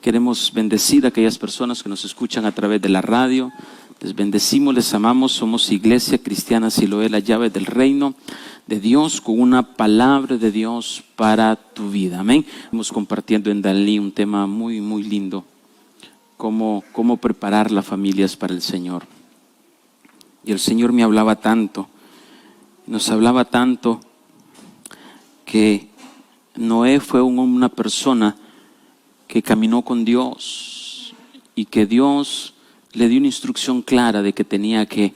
Queremos bendecir a aquellas personas que nos escuchan a través de la radio. Les bendecimos, les amamos. Somos Iglesia Cristiana Siloé, la llave del reino de Dios, con una palabra de Dios para tu vida. Amén. Estamos compartiendo en Dalí un tema muy, muy lindo. Cómo preparar las familias para el Señor. Y el Señor me hablaba tanto, nos hablaba tanto, que Noé fue una persona que caminó con Dios y que Dios le dio una instrucción clara de que tenía que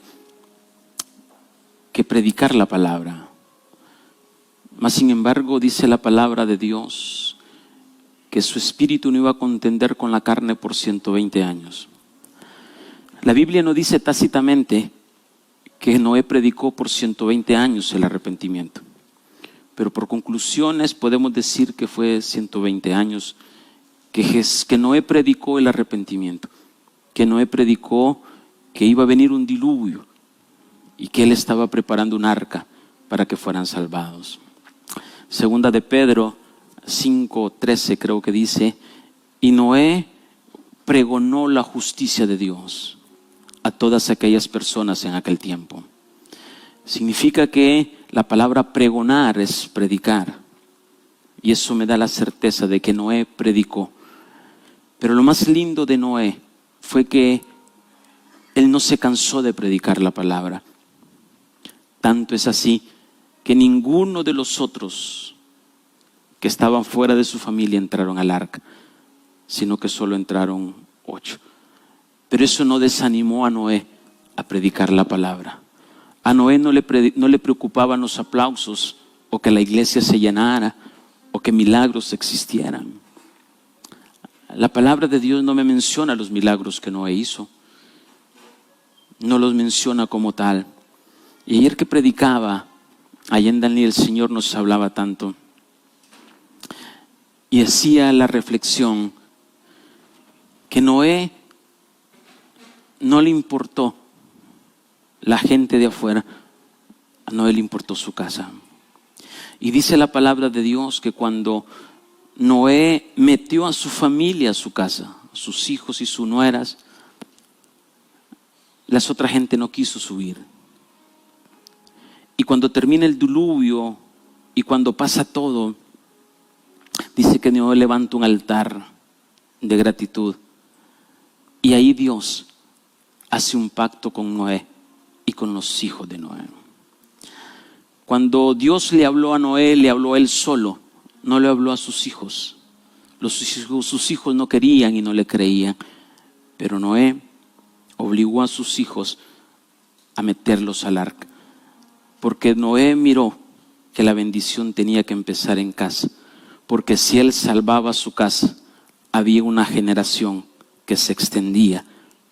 predicar la palabra. Mas sin embargo dice la palabra de Dios que su espíritu no iba a contender con la carne por 120 años. La Biblia no dice tácitamente que Noé predicó por 120 años el arrepentimiento, pero por conclusiones podemos decir que fue 120 años que Noé predicó el arrepentimiento, que Noé predicó que iba a venir un diluvio y que él estaba preparando un arca para que fueran salvados. Segunda de Pedro 5:13 creo que dice: y Noé pregonó la justicia de Dios a todas aquellas personas en aquel tiempo. Significa que la palabra pregonar es predicar, y eso me da la certeza de que Noé predicó. Pero lo más lindo de Noé fue que él no se cansó de predicar la palabra. Tanto es así que ninguno de los otros que estaban fuera de su familia entraron al arca, sino que solo entraron 8. Pero eso no desanimó a Noé a predicar la palabra. A Noé no le preocupaban los aplausos, o que la iglesia se llenara, o que milagros existieran. La palabra de Dios no me menciona los milagros que Noé hizo, no los menciona como tal. Y ayer que predicaba allá en Dalí, el Señor nos hablaba tanto y hacía la reflexión que Noé no le importó la gente de afuera, a Noé le importó su casa. Y dice la palabra de Dios que cuando Noé metió a su familia a su casa, a sus hijos y sus nueras, las otra gente no quiso subir. Y cuando termina el diluvio y cuando pasa todo, dice que Noé levanta un altar de gratitud. Y ahí Dios hace un pacto con Noé y con los hijos de Noé. Cuando Dios le habló a Noé, le habló a él solo, no le habló a sus hijos. Sus hijos no querían y no le creían, pero Noé obligó a sus hijos a meterlos al arca, porque Noé miró que la bendición tenía que empezar en casa, porque si él salvaba su casa, había una generación que se extendía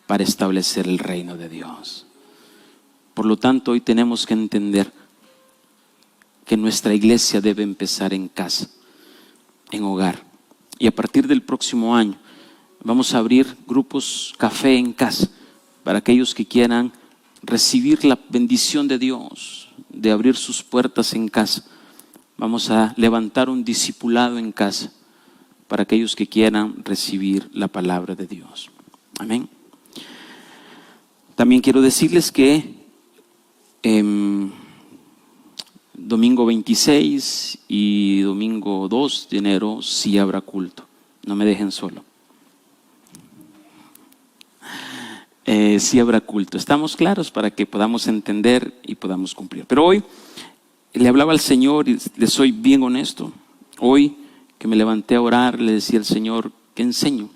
para establecer el reino de Dios. Por lo tanto, hoy tenemos que entender que nuestra iglesia debe empezar en casa, en hogar. Y a partir del próximo año vamos a abrir grupos café en casa para aquellos que quieran recibir la bendición de Dios, de abrir sus puertas en casa. Vamos a levantar un discipulado en casa para aquellos que quieran recibir la palabra de Dios. Amén. También quiero decirles que domingo 26 y domingo 2 de enero sí habrá culto. No me dejen solo. Sí habrá culto. Estamos claros para que podamos entender y podamos cumplir. Pero hoy le hablaba al Señor y le soy bien honesto. Hoy que me levanté a orar, le decía al Señor: ¿qué enseño?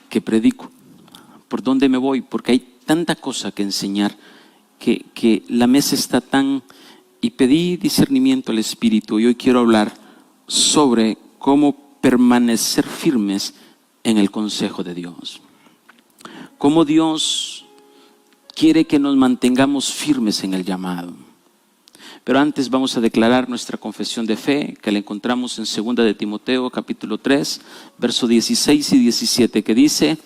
¿Qué predico? ¿Por dónde me voy? Porque hay tanta cosa que enseñar que la mesa está tan... Y pedí discernimiento al Espíritu, y hoy quiero hablar sobre cómo permanecer firmes en el consejo de Dios. Cómo Dios quiere que nos mantengamos firmes en el llamado. Pero antes vamos a declarar nuestra confesión de fe, que la encontramos en 2 de Timoteo capítulo 3, versos 16 y 17, que dice: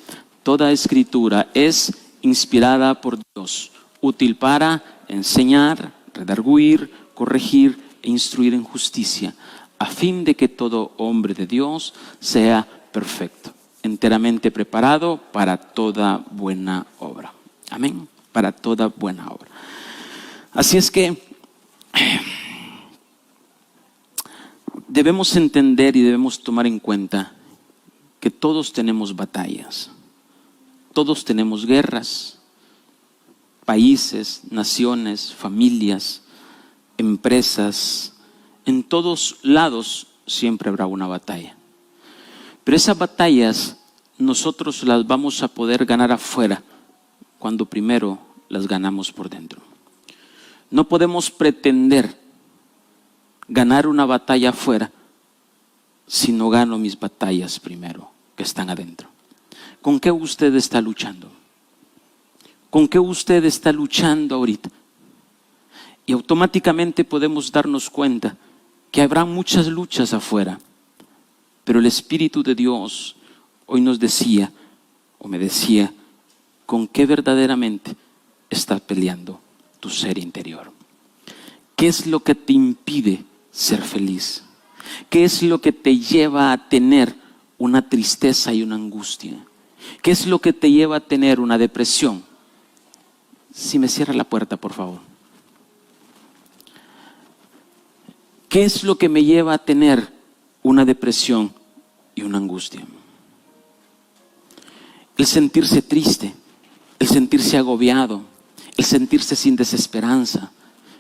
toda escritura es inspirada por Dios, útil para enseñar, redarguir, corregir e instruir en justicia, a fin de que todo hombre de Dios sea perfecto, enteramente preparado para toda buena obra. Amén. Para toda buena obra. Así es que debemos entender y debemos tomar en cuenta que todos tenemos batallas, todos tenemos guerras, países, naciones, familias, empresas. En todos lados siempre habrá una batalla. Pero esas batallas nosotros las vamos a poder ganar afuera cuando primero las ganamos por dentro. No podemos pretender ganar una batalla afuera si no gano mis batallas primero, que están adentro. ¿Con qué usted está luchando? ¿Con qué usted está luchando ahorita? Y automáticamente podemos darnos cuenta que habrá muchas luchas afuera, pero el Espíritu de Dios hoy nos decía, o me decía, ¿con qué verdaderamente está peleando tu ser interior? ¿Qué es lo que te impide ser feliz? ¿Qué es lo que te lleva a tener una tristeza y una angustia? ¿Qué es lo que te lleva a tener una depresión? Si me cierra la puerta, por favor. ¿Qué es lo que me lleva a tener una depresión y una angustia? El sentirse triste, el sentirse agobiado, el sentirse sin desesperanza,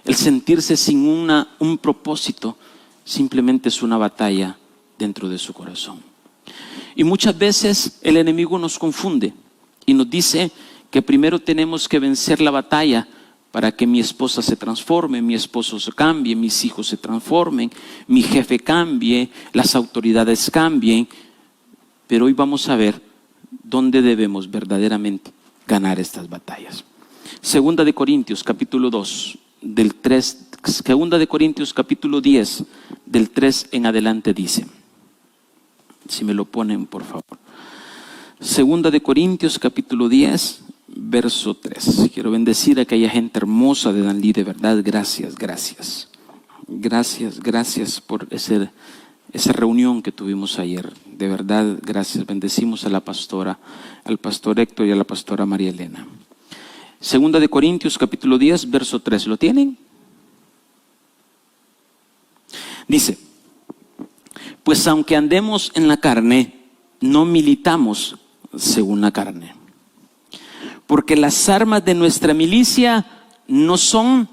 el sentirse sin un propósito, simplemente es una batalla dentro de su corazón. Y muchas veces el enemigo nos confunde y nos dice que primero tenemos que vencer la batalla para que mi esposa se transforme, mi esposo se cambie, mis hijos se transformen, mi jefe cambie, las autoridades cambien. Pero hoy vamos a ver dónde debemos verdaderamente ganar estas batallas. Segunda de Corintios capítulo 2, del 3, Segunda de Corintios capítulo 10, del 3 en adelante dice, si me lo ponen por favor. Segunda de Corintios capítulo 10, verso 3. Quiero bendecir a aquella gente hermosa de Danlí, de verdad, gracias, gracias. Gracias, gracias por esa reunión que tuvimos ayer. De verdad, gracias. Bendecimos a la pastora, al pastor Héctor y a la pastora María Elena. Segunda de Corintios capítulo 10, verso 3. ¿Lo tienen? Dice, pues aunque andemos en la carne, no militamos según la carne. Porque las armas de nuestra milicia no son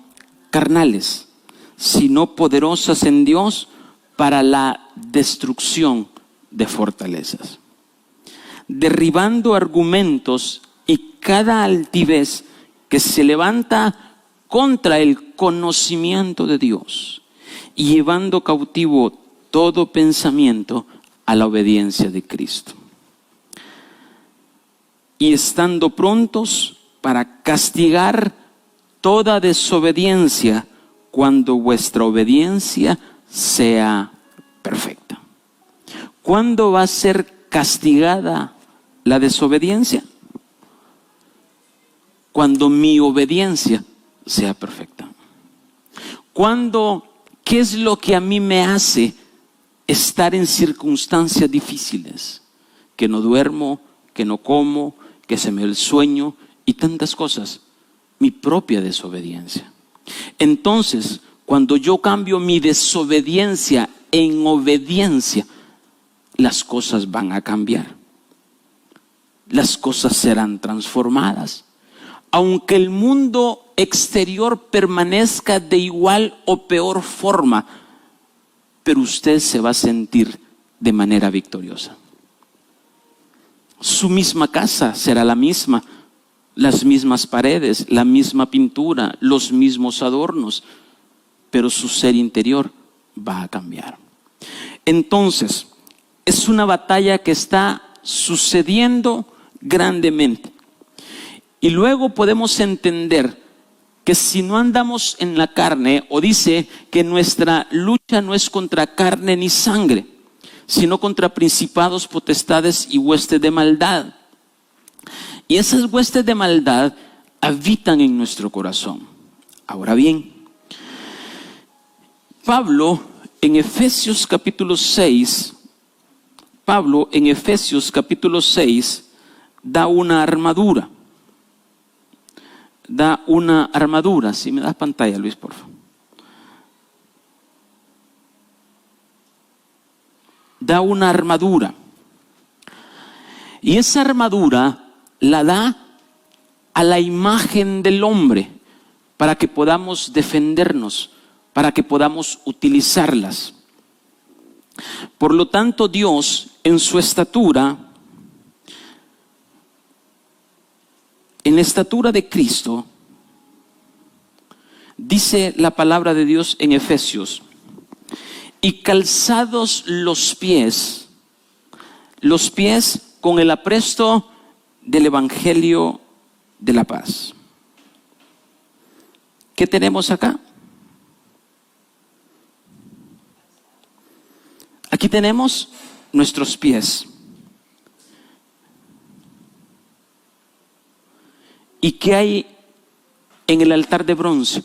carnales, sino poderosas en Dios para la destrucción de fortalezas, derribando argumentos y cada altivez que se levanta contra el conocimiento de Dios, y llevando cautivo todo pensamiento a la obediencia de Cristo. Y estando prontos para castigar toda desobediencia cuando vuestra obediencia sea perfecta. ¿Cuándo va a ser castigada la desobediencia? Cuando mi obediencia sea perfecta. ¿Qué es lo que a mí me hace estar en circunstancias difíciles? Que no duermo, que no como, que se me da el sueño y tantas cosas. Mi propia desobediencia. Entonces, cuando yo cambio mi desobediencia en obediencia, las cosas van a cambiar. Las cosas serán transformadas. Aunque el mundo exterior permanezca de igual o peor forma, pero usted se va a sentir de manera victoriosa. Su misma casa será la misma, las mismas paredes, la misma pintura, los mismos adornos, pero su ser interior va a cambiar. Entonces, es una batalla que está sucediendo grandemente. Y luego podemos entender que si no andamos en la carne, o dice que nuestra lucha no es contra carne ni sangre, sino contra principados, potestades y huestes de maldad. Y esas huestes de maldad habitan en nuestro corazón. Ahora bien, Pablo en Efesios capítulo 6 Pablo en Efesios capítulo 6 da una armadura. Da una armadura. Si me das pantalla, Luis, por favor. Da una armadura. Y esa armadura la da a la imagen del hombre para que podamos defendernos, para que podamos utilizarlas. Por lo tanto, Dios en su estatura, en la estatura de Cristo, dice la palabra de Dios en Efesios, y calzados los pies con el apresto del Evangelio de la paz. ¿Qué tenemos acá? Aquí tenemos nuestros pies. ¿Y qué hay en el altar de bronce?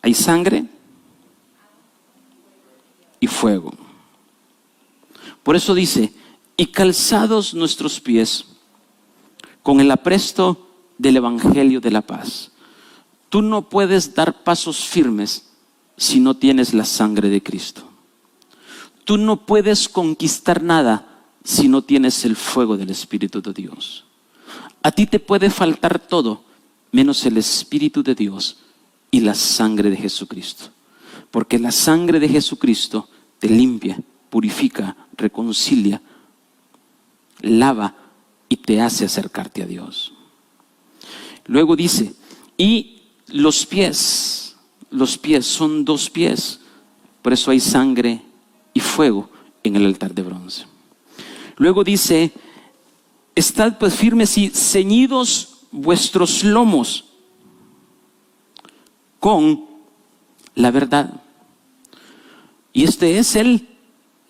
Hay sangre y fuego. Por eso dice, y calzados nuestros pies con el apresto del Evangelio de la paz. Tú no puedes dar pasos firmes si no tienes la sangre de Cristo. Tú no puedes conquistar nada si no tienes el fuego del Espíritu de Dios. A ti te puede faltar todo, menos el Espíritu de Dios y la sangre de Jesucristo. Porque la sangre de Jesucristo te limpia, purifica, reconcilia, lava y te hace acercarte a Dios. Luego dice, y los pies son 2 pies, por eso hay sangre y fuego en el altar de bronce. Luego dice, estad pues firmes y ceñidos vuestros lomos con la verdad. Y este es el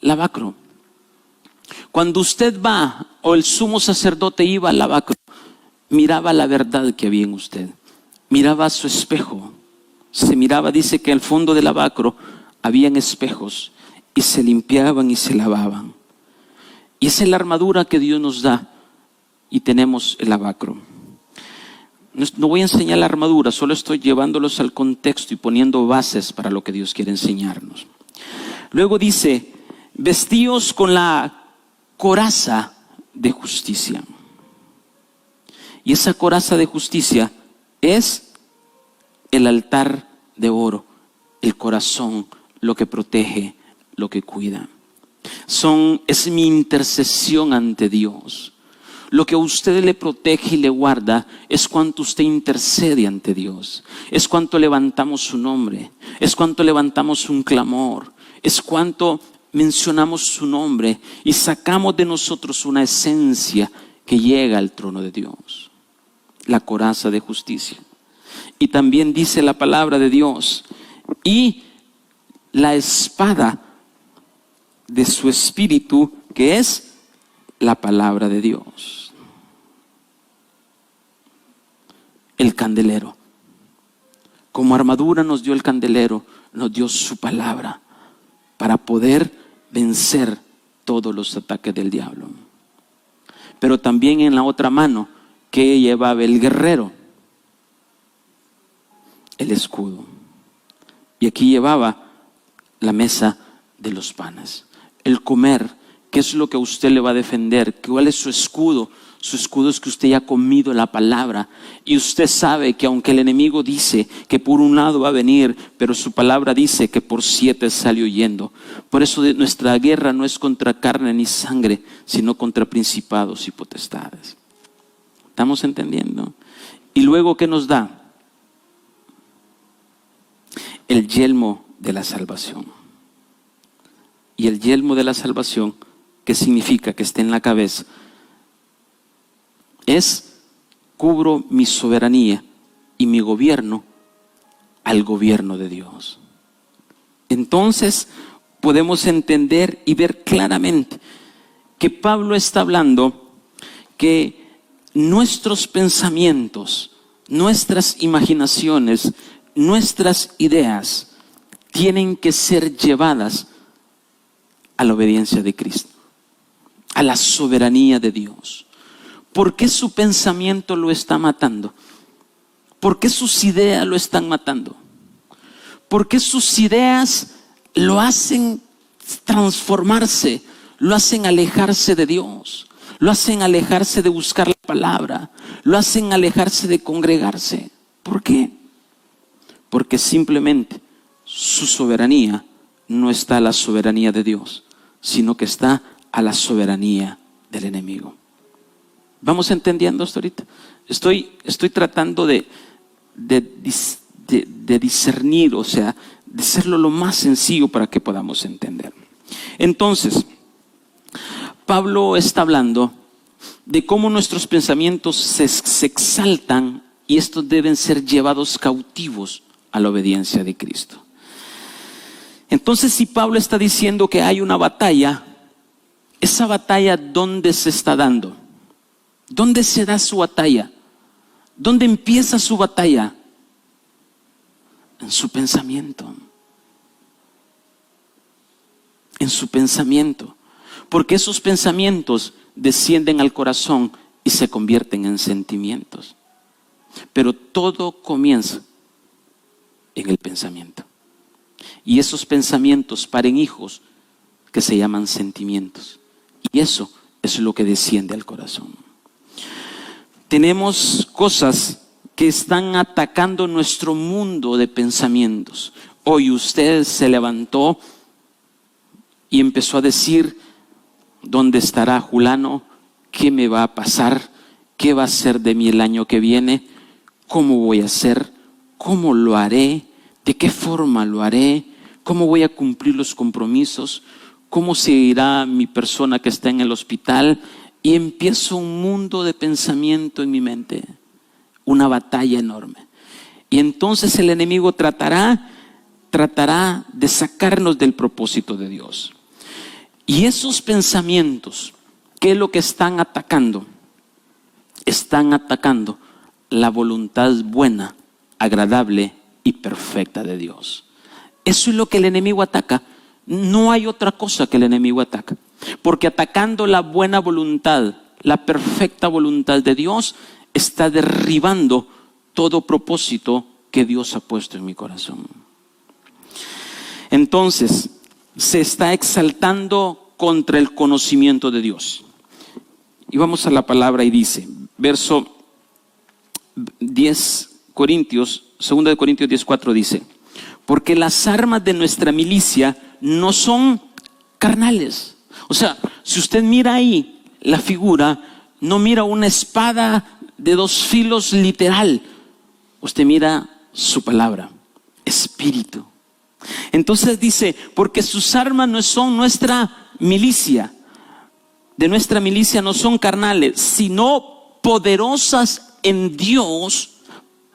lavacro. Cuando usted va, o el sumo sacerdote iba al lavacro, miraba la verdad que había en usted. Miraba su espejo. Se miraba, dice que al fondo del lavacro habían espejos y se limpiaban y se lavaban. Y esa es la armadura que Dios nos da y tenemos el lavacro. No voy a enseñar la armadura, solo estoy llevándolos al contexto y poniendo bases para lo que Dios quiere enseñarnos. Luego dice, vestíos con la coraza de justicia. Y esa coraza de justicia es el altar de oro, el corazón, lo que protege, lo que cuida. Es mi intercesión ante Dios. Lo que a usted le protege y le guarda es cuánto usted intercede ante Dios. Es cuánto levantamos su nombre. Es cuánto levantamos un clamor. Es cuánto mencionamos su nombre y sacamos de nosotros una esencia que llega al trono de Dios. La coraza de justicia. Y también dice la palabra de Dios, y la espada de su espíritu, que es la palabra de Dios. El candelero. Como armadura nos dio el candelero, nos dio su palabra para poder vencer todos los ataques del diablo. Pero también en la otra mano, que llevaba el guerrero, el escudo. Y aquí llevaba la mesa de los panes. El comer, ¿qué es lo que a usted le va a defender? ¿Cuál es su escudo? Su escudo es que usted ya ha comido la palabra y usted sabe que aunque el enemigo dice que por un lado va a venir, pero su palabra dice que por 7 sale huyendo. Por eso nuestra guerra no es contra carne ni sangre, sino contra principados y potestades. ¿Estamos entendiendo? Y luego, ¿qué nos da? El yelmo de la salvación. Y el yelmo de la salvación, ¿qué significa? Que esté en la cabeza. Es, cubro mi soberanía y mi gobierno al gobierno de Dios. Entonces podemos entender y ver claramente que Pablo está hablando que nuestros pensamientos, nuestras imaginaciones, nuestras ideas tienen que ser llevadas a la obediencia de Cristo, a la soberanía de Dios. ¿Por qué su pensamiento lo está matando? ¿Por qué sus ideas lo están matando? ¿Por qué sus ideas lo hacen transformarse? Lo hacen alejarse de Dios, lo hacen alejarse de buscar la palabra, lo hacen alejarse de congregarse. ¿Por qué? Porque simplemente su soberanía no está a la soberanía de Dios, sino que está a la soberanía del enemigo. ¿Vamos entendiendo esto ahorita? Estoy tratando de discernir, o sea, de hacerlo lo más sencillo para que podamos entender. Entonces, Pablo está hablando de cómo nuestros pensamientos se exaltan y estos deben ser llevados cautivos a la obediencia de Cristo. Entonces, si Pablo está diciendo que hay una batalla, esa batalla, ¿dónde se está dando? ¿Dónde se da su batalla? ¿Dónde empieza su batalla? En su pensamiento. En su pensamiento. Porque esos pensamientos descienden al corazón y se convierten en sentimientos. Pero todo comienza en el pensamiento. Y esos pensamientos paren hijos que se llaman sentimientos. Y eso es lo que desciende al corazón. Tenemos cosas que están atacando nuestro mundo de pensamientos. Hoy usted se levantó y empezó a decir: ¿dónde estará Julano? ¿Qué me va a pasar? ¿Qué va a ser de mí el año que viene? ¿Cómo voy a hacer? ¿Cómo lo haré? ¿De qué forma lo haré? ¿Cómo voy a cumplir los compromisos? ¿Cómo se irá mi persona que está en el hospital? Y empiezo un mundo de pensamiento en mi mente, una batalla enorme. Y entonces el enemigo tratará de sacarnos del propósito de Dios. Y esos pensamientos, ¿qué es lo que están atacando? Están atacando la voluntad buena, agradable y perfecta de Dios. Eso es lo que el enemigo ataca. No hay otra cosa que el enemigo ataca. Porque atacando la buena voluntad, la perfecta voluntad de Dios, está derribando todo propósito que Dios ha puesto en mi corazón. Entonces, se está exaltando contra el conocimiento de Dios. Y vamos a la palabra y dice, verso 10 Corintios, 2 de Corintios 10:4 dice: porque las armas de nuestra milicia no son carnales. O sea, si usted mira ahí la figura, no mira una espada de 2 filos literal. Usted mira su palabra, espíritu. Entonces dice, porque sus armas no son nuestra milicia. De nuestra milicia no son carnales, sino poderosas en Dios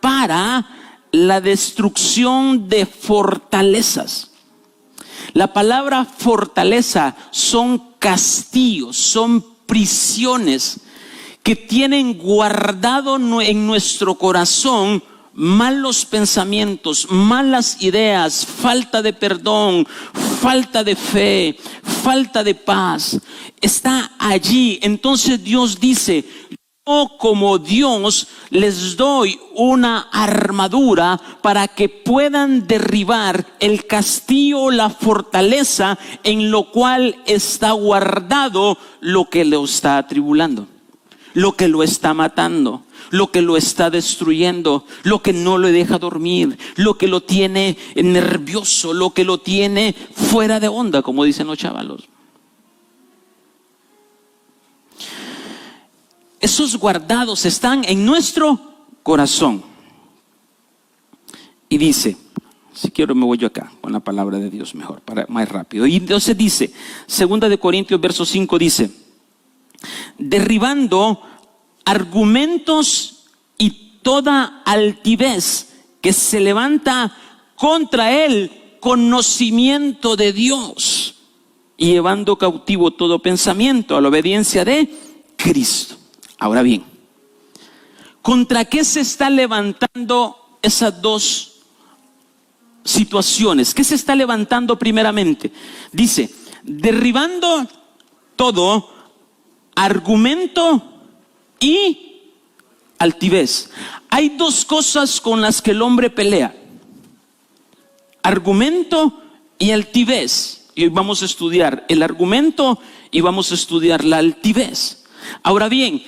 para la destrucción de fortalezas. La palabra fortaleza son castillos, son prisiones que tienen guardado en nuestro corazón malos pensamientos, malas ideas, falta de perdón, falta de fe, falta de paz. Está allí. Entonces Dios dice: yo como Dios les doy una armadura para que puedan derribar el castillo, la fortaleza en lo cual está guardado lo que lo está atribulando, lo que lo está matando, lo que lo está destruyendo, lo que no lo deja dormir, lo que lo tiene nervioso, lo que lo tiene fuera de onda, como dicen los chavalos. Esos guardados están en nuestro corazón. Y dice, si quiero me voy yo acá con la palabra de Dios mejor, para más rápido. Y entonces dice, 2 de Corintios verso 5 dice: derribando argumentos y toda altivez que se levanta contra el conocimiento de Dios, y llevando cautivo todo pensamiento a la obediencia de Cristo. Ahora bien, ¿contra qué se está levantando esas dos situaciones? ¿Qué se está levantando primeramente? Dice, derribando todo argumento y altivez. Hay dos cosas con las que el hombre pelea: argumento y altivez. Y hoy vamos a estudiar el argumento y vamos a estudiar la altivez. Ahora bien,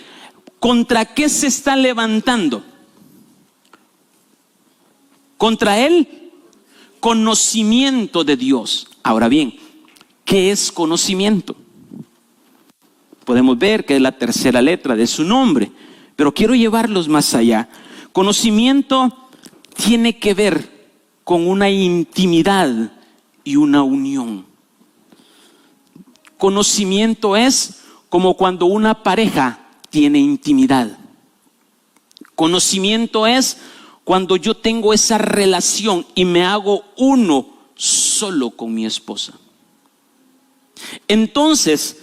¿contra qué se está levantando? Contra el conocimiento de Dios. Ahora bien, ¿qué es conocimiento? Podemos ver que es la tercera letra de su nombre, pero quiero llevarlos más allá. Conocimiento tiene que ver con una intimidad y una unión. Conocimiento es como cuando una pareja tiene intimidad. Conocimiento es cuando yo tengo esa relación y me hago uno solo con mi esposa. Entonces,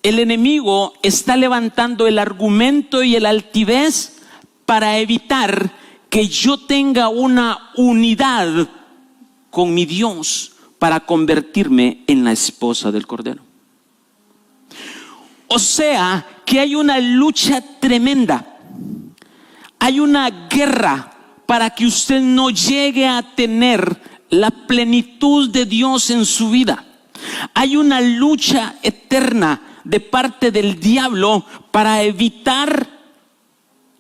el enemigo está levantando el argumento y el altivez para evitar que yo tenga una unidad con mi Dios para convertirme en la esposa del Cordero. O sea, que hay una lucha tremenda. Hay una guerra para que usted no llegue a tener la plenitud de Dios en su vida. Hay una lucha eterna de parte del diablo para evitar,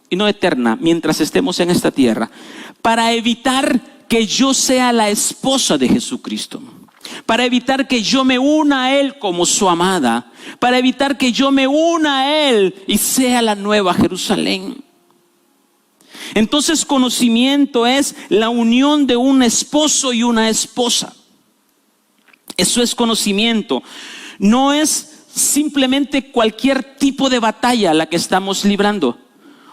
y no eterna, mientras estemos en esta tierra, para evitar que yo sea la esposa de Jesucristo, para evitar que yo me una a Él como su amada, para evitar que yo me una a Él y sea la nueva Jerusalén. Entonces, conocimiento es la unión de un esposo y una esposa. Eso es conocimiento. No es simplemente cualquier tipo de batalla la que estamos librando.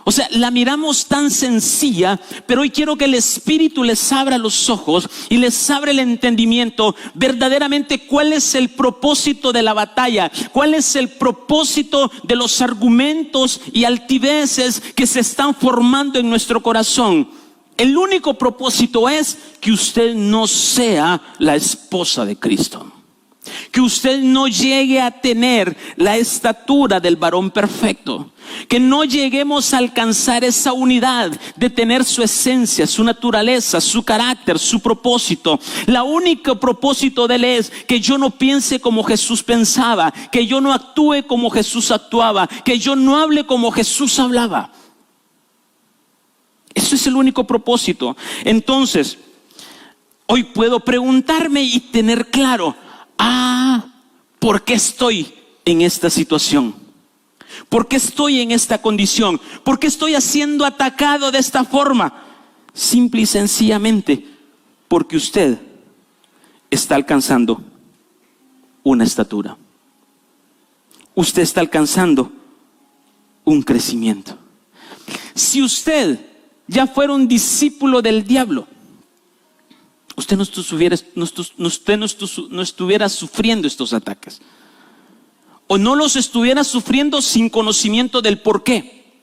O sea, la miramos tan sencilla, pero hoy quiero que el Espíritu les abra los ojos y les abra el entendimiento verdaderamente cuál es el propósito de la batalla, cuál es el propósito de los argumentos y altiveces que se están formando en nuestro corazón. El único propósito es que usted no sea la esposa de Cristo, que usted no llegue a tener la estatura del varón perfecto, que no lleguemos a alcanzar esa unidad de tener su esencia, su naturaleza, su carácter, su propósito. El único propósito de Él es que yo no piense como Jesús pensaba, que yo no actúe como Jesús actuaba, que yo no hable como Jesús hablaba. Eso es el único propósito. Entonces, hoy puedo preguntarme y tener claro: ¿por qué estoy en esta situación? ¿Por qué estoy en esta condición? ¿Por qué estoy siendo atacado de esta forma? Simple y sencillamente porque usted está alcanzando una estatura. Usted está alcanzando un crecimiento. Si usted ya fuera un discípulo del diablo, usted no estuviera sufriendo estos ataques, o no los estuviera sufriendo sin conocimiento del por qué.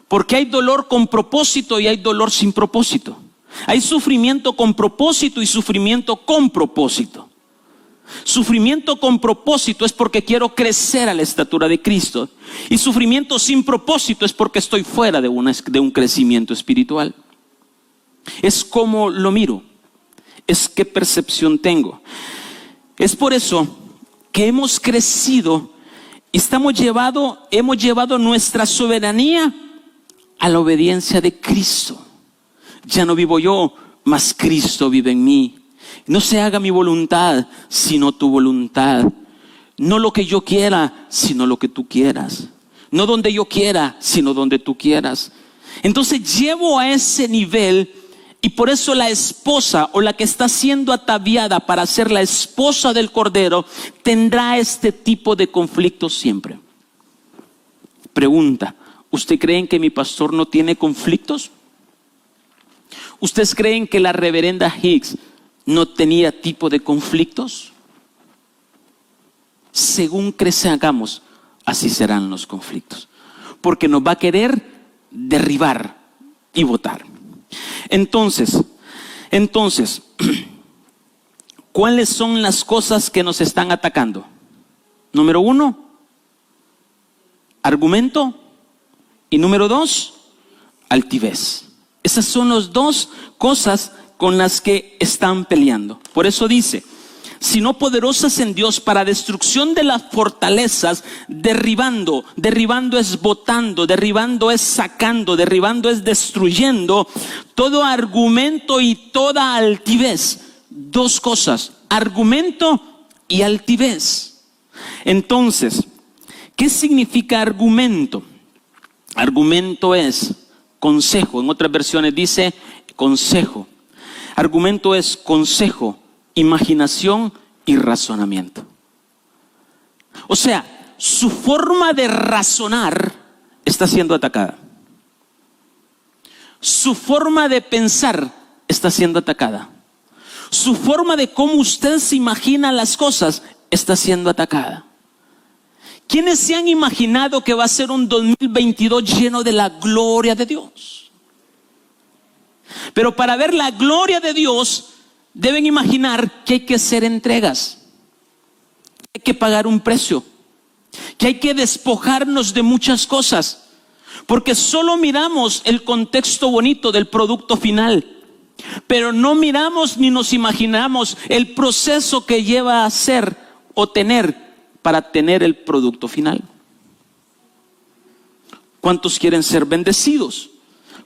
Porque hay dolor con propósito y hay dolor sin propósito. Hay sufrimiento con propósito y sufrimiento con propósito. Sufrimiento con propósito es porque quiero crecer a la estatura de Cristo, y sufrimiento sin propósito es porque estoy fuera de un crecimiento espiritual. Es como lo miro, es qué percepción tengo. Es por eso que hemos crecido y hemos llevado nuestra soberanía a la obediencia de Cristo. Ya no vivo yo, mas Cristo vive en mí. No se haga mi voluntad, sino tu voluntad. No lo que yo quiera, sino lo que tú quieras. No donde yo quiera, sino donde tú quieras. Entonces llevo a ese nivel, y por eso la esposa, o la que está siendo ataviada para ser la esposa del Cordero, tendrá este tipo de conflictos siempre. Pregunta: ¿usted creen que mi pastor no tiene conflictos? ¿Ustedes creen que la reverenda Hicks no tenía tipo de conflictos? Según crezcamos, así serán los conflictos, porque nos va a querer derribar y botar. Entonces, ¿cuáles son las cosas que nos están atacando? Número 1, argumento. Y número 2, altivez. Esas son las dos cosas con las que están peleando. Por eso dice, sino poderosas en Dios para destrucción de las fortalezas, derribando. Derribando es botando, derribando es sacando, derribando es destruyendo todo argumento y toda altivez. Dos cosas, argumento y altivez. Entonces, ¿qué significa argumento? Argumento es consejo. En otras versiones dice consejo. Argumento es consejo, imaginación y razonamiento. O sea, su forma de razonar está siendo atacada. Su forma de pensar está siendo atacada. Su forma de cómo usted se imagina las cosas está siendo atacada. ¿Quiénes se han imaginado que va a ser un 2022 lleno de la gloria de Dios? Pero para ver la gloria de Dios, deben imaginar que hay que hacer entregas, hay que pagar un precio, que hay que despojarnos de muchas cosas, porque solo miramos el contexto bonito del producto final, pero no miramos ni nos imaginamos el proceso que lleva a ser o tener para tener el producto final. ¿Cuántos quieren ser bendecidos?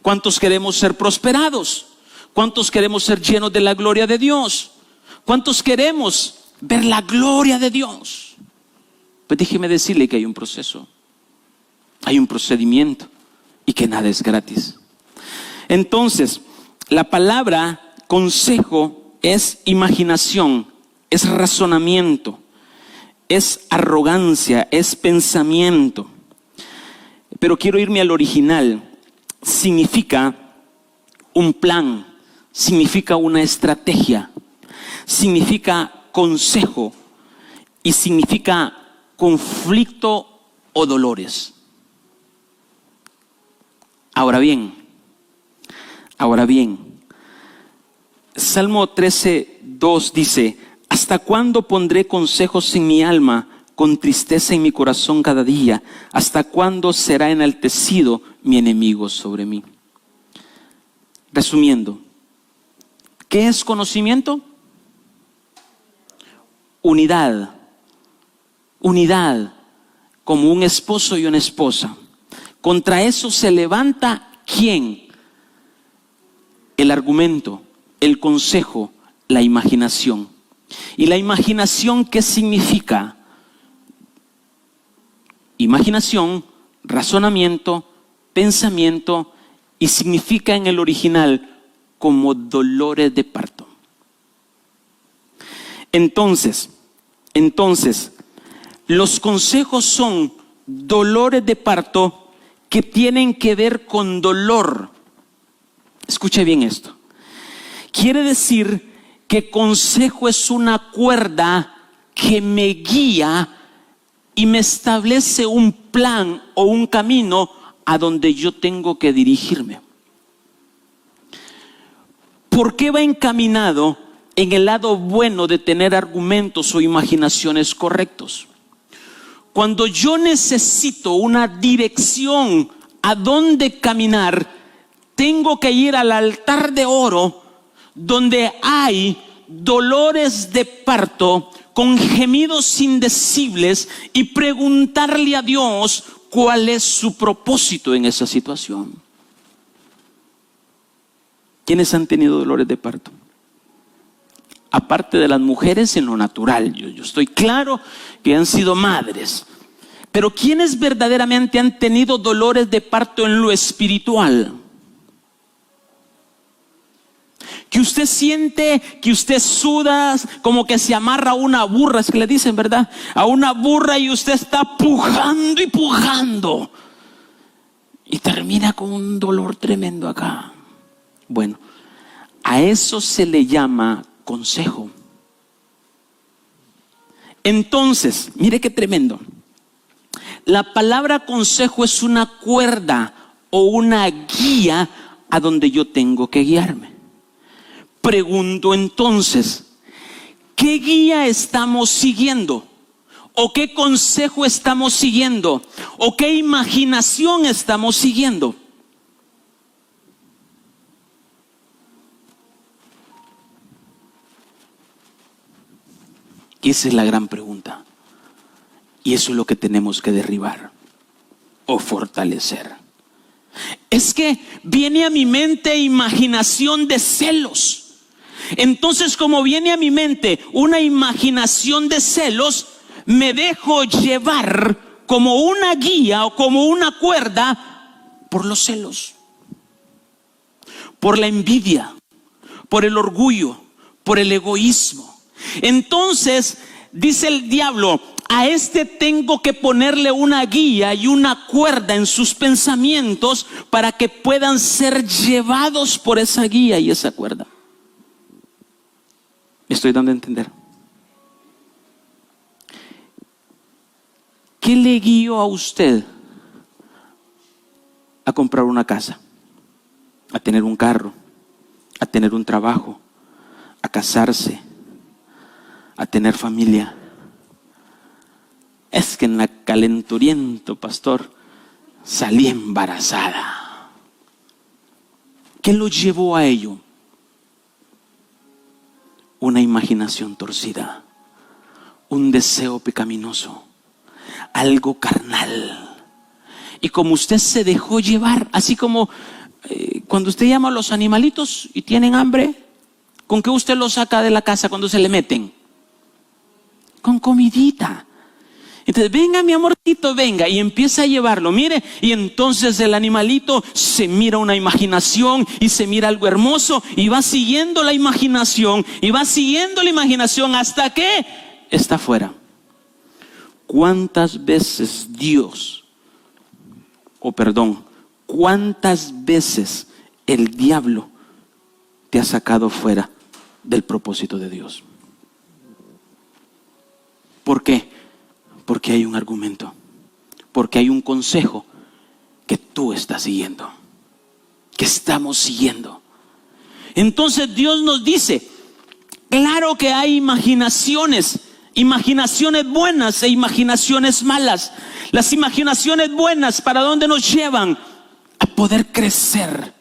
¿Cuántos queremos ser prosperados? ¿Cuántos queremos ser llenos de la gloria de Dios? ¿Cuántos queremos ver la gloria de Dios? Pues déjeme decirle que hay un proceso, hay un procedimiento y que nada es gratis. Entonces, la palabra consejo es imaginación, es razonamiento, es arrogancia, es pensamiento. Pero quiero irme al original. Significa un plan, significa una estrategia, significa consejo y significa conflicto o dolores. Ahora bien, Salmo 13:2 dice: ¿hasta cuándo pondré consejos en mi alma, con tristeza en mi corazón cada día? ¿Hasta cuándo será enaltecido mi enemigo sobre mí? Resumiendo, ¿qué es conocimiento? Unidad. Unidad, como un esposo y una esposa. Contra eso se levanta ¿quién? El argumento, el consejo, la imaginación. ¿Y la imaginación qué significa? Imaginación, razonamiento, pensamiento, y significa en el original como dolores de parto. Entonces, los consejos son dolores de parto que tienen que ver con dolor. Escuche bien esto. Quiere decir que consejo es una cuerda que me guía y me establece un plan o un camino a donde yo tengo que dirigirme. ¿Por qué va encaminado en el lado bueno de tener argumentos o imaginaciones correctos? Cuando yo necesito una dirección a dónde caminar, tengo que ir al altar de oro donde hay dolores de parto con gemidos indecibles y preguntarle a Dios cuál es su propósito en esa situación. ¿Quiénes han tenido dolores de parto? Aparte de las mujeres en lo natural, yo estoy claro que han sido madres, pero ¿quiénes verdaderamente han tenido dolores de parto en lo espiritual? Que usted siente, que usted suda, como que se amarra a una burra, es que le dicen, ¿verdad? A una burra y usted está pujando y pujando y termina con un dolor tremendo acá. Bueno, a eso se le llama consejo. Entonces, mire qué tremendo. La palabra consejo es una cuerda o una guía a donde yo tengo que guiarme. Pregunto entonces, ¿qué guía estamos siguiendo? ¿O qué consejo estamos siguiendo? ¿O qué imaginación estamos siguiendo? Y esa es la gran pregunta. Y eso es lo que tenemos que derribar o fortalecer. Es que viene a mi mente imaginación de celos. Entonces, como viene a mi mente una imaginación de celos, me dejo llevar como una guía o como una cuerda por los celos, por la envidia, por el orgullo, por el egoísmo. Entonces, dice el diablo, a este tengo que ponerle una guía y una cuerda en sus pensamientos para que puedan ser llevados por esa guía y esa cuerda. ¿Me estoy dando a entender? ¿Qué le guió a usted a comprar una casa, a tener un carro, a tener un trabajo, a casarse, a tener familia? Es que en la calenturiento, pastor, salí embarazada. ¿Qué lo llevó a ello? Una imaginación torcida, un deseo pecaminoso, algo carnal. Y como usted se dejó llevar, así como cuando usted llama a los animalitos y tienen hambre, ¿con qué usted los saca de la casa cuando se le meten? Con comidita. Entonces, venga mi amorcito, venga, y empieza a llevarlo, mire, y entonces el animalito se mira una imaginación y se mira algo hermoso y va siguiendo la imaginación y va siguiendo la imaginación hasta que está fuera. ¿Cuántas veces cuántas veces el diablo te ha sacado fuera del propósito de Dios? ¿Por qué? Porque hay un argumento, porque hay un consejo que tú estás siguiendo, que estamos siguiendo. Entonces Dios nos dice, claro que hay imaginaciones buenas e imaginaciones malas. Las imaginaciones buenas, ¿para dónde nos llevan? A poder crecer.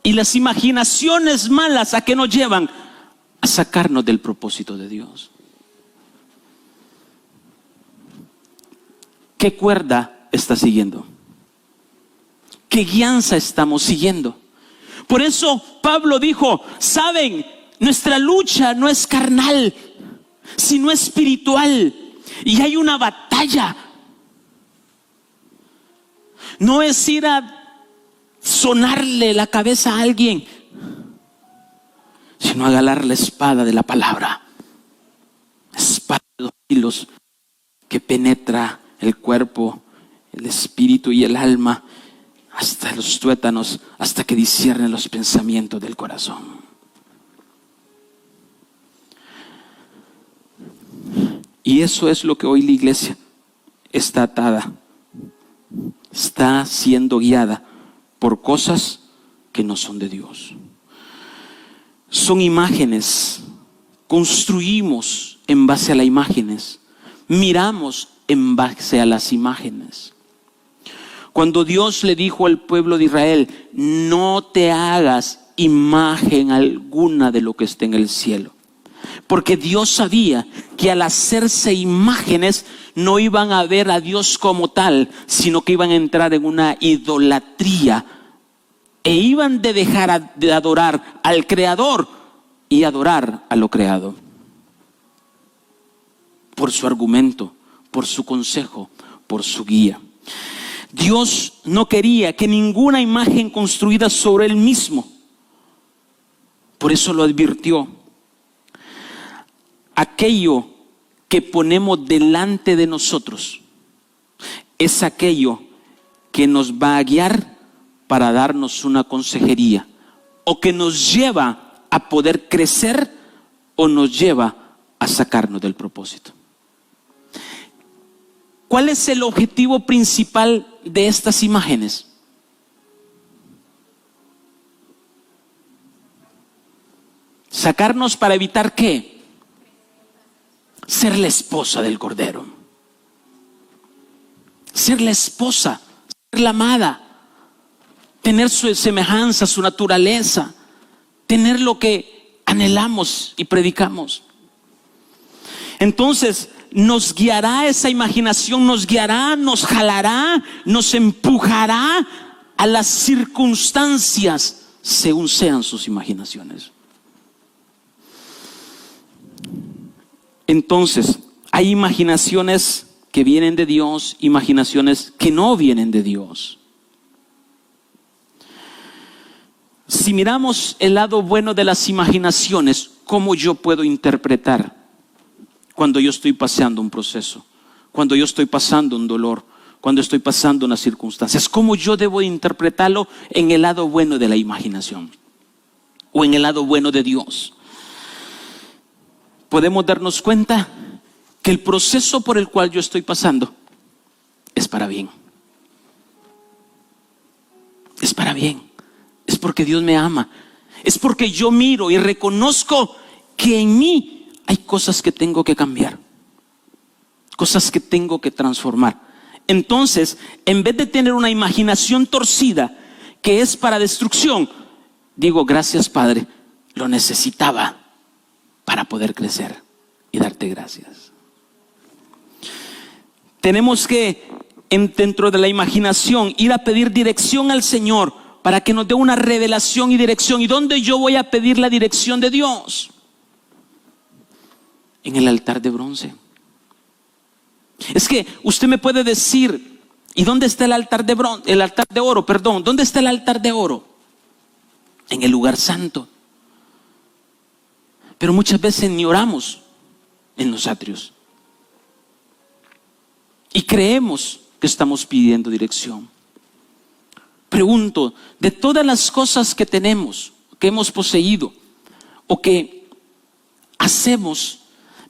Y las imaginaciones malas, ¿a qué nos llevan? A sacarnos del propósito de Dios. ¿Qué cuerda está siguiendo? ¿Qué guianza estamos siguiendo? Por eso Pablo dijo, saben, nuestra lucha no es carnal, sino espiritual. Y hay una batalla. No es ir a sonarle la cabeza a alguien, sino a agarrar la espada de la palabra. Espada de 2 filos que penetra el cuerpo, el espíritu y el alma, hasta los tuétanos, hasta que disciernen los pensamientos del corazón. Y eso es lo que hoy la iglesia está atada, está siendo guiada por cosas que no son de Dios. Son imágenes, construimos en base a las imágenes, miramos en base a las imágenes. Cuando Dios le dijo al pueblo de Israel, no te hagas imagen alguna de lo que esté en el cielo, porque Dios sabía que al hacerse imágenes no iban a ver a Dios como tal, sino que iban a entrar en una idolatría e iban de dejar de adorar al Creador y adorar a lo creado. Por su argumento, por su consejo, por su guía. Dios no quería que ninguna imagen construida sobre Él mismo. Por eso lo advirtió. Aquello que ponemos delante de nosotros es aquello que nos va a guiar para darnos una consejería, o que nos lleva a poder crecer o nos lleva a sacarnos del propósito. ¿Cuál es el objetivo principal de estas imágenes? Sacarnos para evitar ¿qué? ser la esposa del Cordero. Ser la esposa, ser la amada, tener su semejanza, su naturaleza, tener lo que anhelamos y predicamos. Entonces nos guiará esa imaginación, nos guiará, nos jalará, nos empujará a las circunstancias según sean sus imaginaciones. Entonces, hay imaginaciones que vienen de Dios, imaginaciones que no vienen de Dios. Si miramos el lado bueno de las imaginaciones, ¿cómo yo puedo interpretar cuando yo estoy pasando un proceso, cuando yo estoy pasando un dolor, cuando estoy pasando unas circunstancias? ¿Cómo yo debo interpretarlo en el lado bueno de la imaginación o en el lado bueno de Dios? Podemos darnos cuenta que el proceso por el cual yo estoy pasando es para bien. Es para bien. Es porque Dios me ama. Es porque yo miro y reconozco que en mí hay cosas que tengo que cambiar, cosas que tengo que transformar. Entonces, en vez de tener una imaginación torcida que es para destrucción, digo, gracias Padre, lo necesitaba para poder crecer y darte gracias. Tenemos que, dentro de la imaginación, ir a pedir dirección al Señor para que nos dé una revelación y dirección. ¿Y dónde yo voy a pedir la dirección de Dios? En el altar de bronce. Es que usted me puede decir, ¿y dónde está el altar de bronce? El altar de oro, perdón. ¿Dónde está el altar de oro? En el lugar santo. Pero muchas veces ni oramos en los atrios. Y creemos que estamos pidiendo dirección. Pregunto, de todas las cosas que tenemos, que hemos poseído o que hacemos,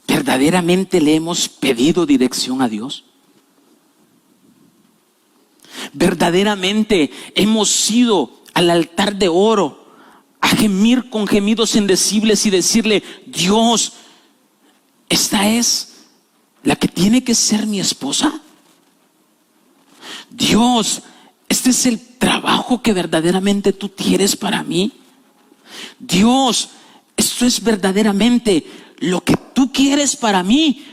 ¿verdaderamente le hemos pedido dirección a Dios? ¿Verdaderamente hemos ido al altar de oro a gemir con gemidos indecibles y decirle, Dios, esta es la que tiene que ser mi esposa? Dios, este es el trabajo que verdaderamente tú quieres para mí. Dios, esto es verdaderamente lo que tú quieres para mí,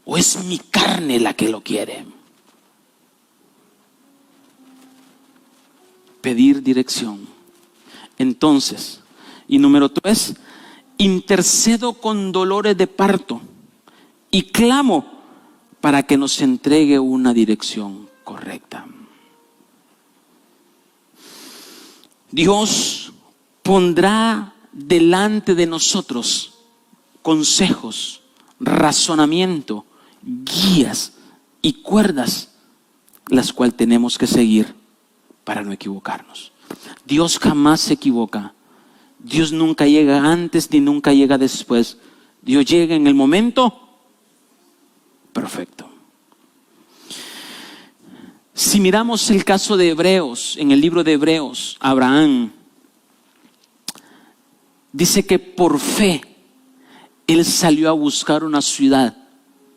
o es mi carne la que lo quiere. Pedir dirección. Entonces, y número 3, intercedo con dolores de parto y clamo para que nos entregue una dirección correcta. Dios pondrá delante de nosotros consejos, razonamiento, guías y cuerdas, las cuales tenemos que seguir para no equivocarnos. Dios jamás se equivoca. Dios nunca llega antes ni nunca llega después. Dios llega en el momento perfecto. Si miramos el caso de Hebreos, en el libro de Hebreos, Abraham dice que por fe él salió a buscar una ciudad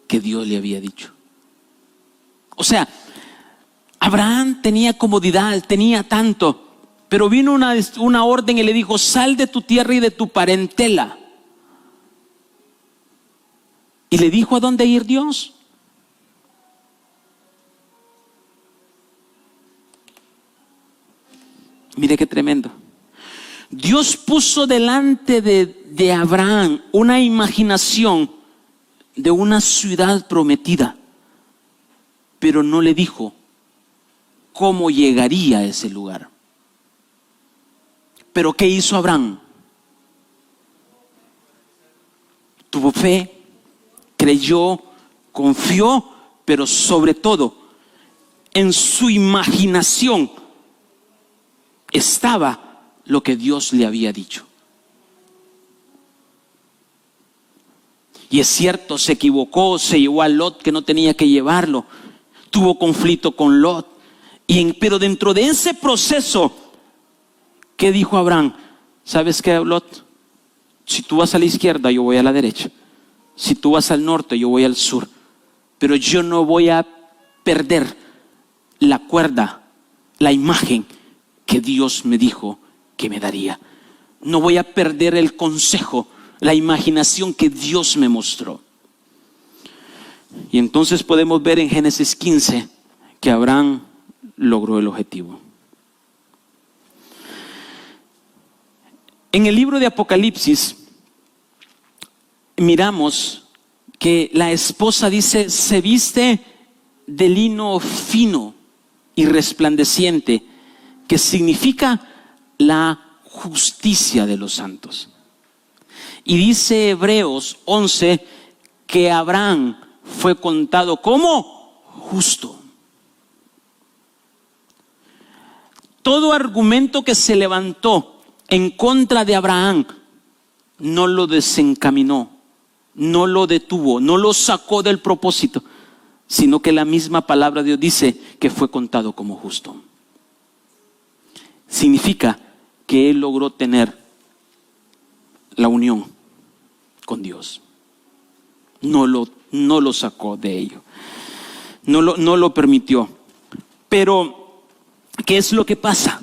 que Dios le había dicho. O sea, Abraham tenía comodidad, tenía tanto, pero vino una orden y le dijo, sal de tu tierra y de tu parentela. Y le dijo a dónde ir Dios. Mire qué tremendo. Dios puso delante de Abraham una imaginación de una ciudad prometida, pero no le dijo cómo llegaría a ese lugar. Pero ¿qué hizo Abraham? Tuvo fe, creyó, confió, pero sobre todo en su imaginación estaba lo que Dios le había dicho. Y es cierto, se equivocó, se llevó a Lot que no tenía que llevarlo, tuvo conflicto con Lot. Pero dentro de ese proceso, ¿qué dijo Abraham? ¿Sabes qué, Lot? Si tú vas a la izquierda, yo voy a la derecha. Si tú vas al norte, yo voy al sur. Pero yo no voy a perder la cuerda, la imagen que Dios me dijo que me daría. No voy a perder el consejo, la imaginación que Dios me mostró. Y entonces podemos ver en Génesis 15 que Abraham logró el objetivo. En el libro de Apocalipsis miramos que la esposa dice, se viste de lino fino y resplandeciente, que significa la justicia de los santos. Y dice Hebreos 11 que Abraham fue contado como justo. Todo argumento que se levantó en contra de Abraham no lo desencaminó, no lo detuvo, no lo sacó del propósito, sino que la misma palabra de Dios dice que fue contado como justo. Significa que él logró tener la unión con Dios. No lo sacó de ello. No lo permitió. Pero, ¿qué es lo que pasa?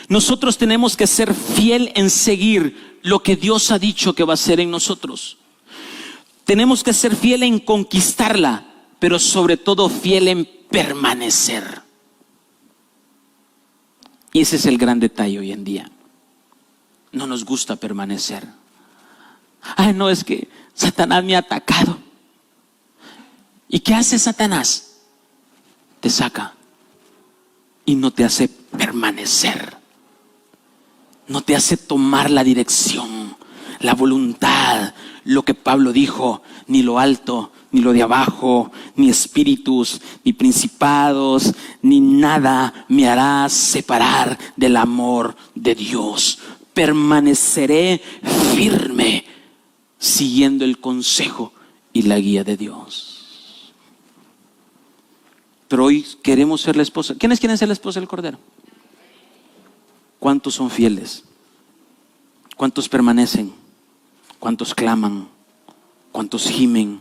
Nosotros tenemos que ser fiel en seguir lo que Dios ha dicho que va a hacer en nosotros. Tenemos que ser fiel en conquistarla, pero sobre todo fiel en permanecer. Y ese es el gran detalle hoy en día. No nos gusta permanecer. Ay, no, es que Satanás me ha atacado. ¿Y qué hace Satanás? Te saca y no te hace permanecer. No te hace tomar la dirección, la voluntad, lo que Pablo dijo, ni lo alto, ni lo de abajo, ni espíritus, ni principados, ni nada me hará separar del amor de Dios. Permaneceré firme, siguiendo el consejo y la guía de Dios. Pero hoy queremos ser la esposa. ¿Quiénes quieren ser la esposa del Cordero? ¿Cuántos son fieles? ¿Cuántos permanecen? ¿Cuántos claman? ¿Cuántos gimen?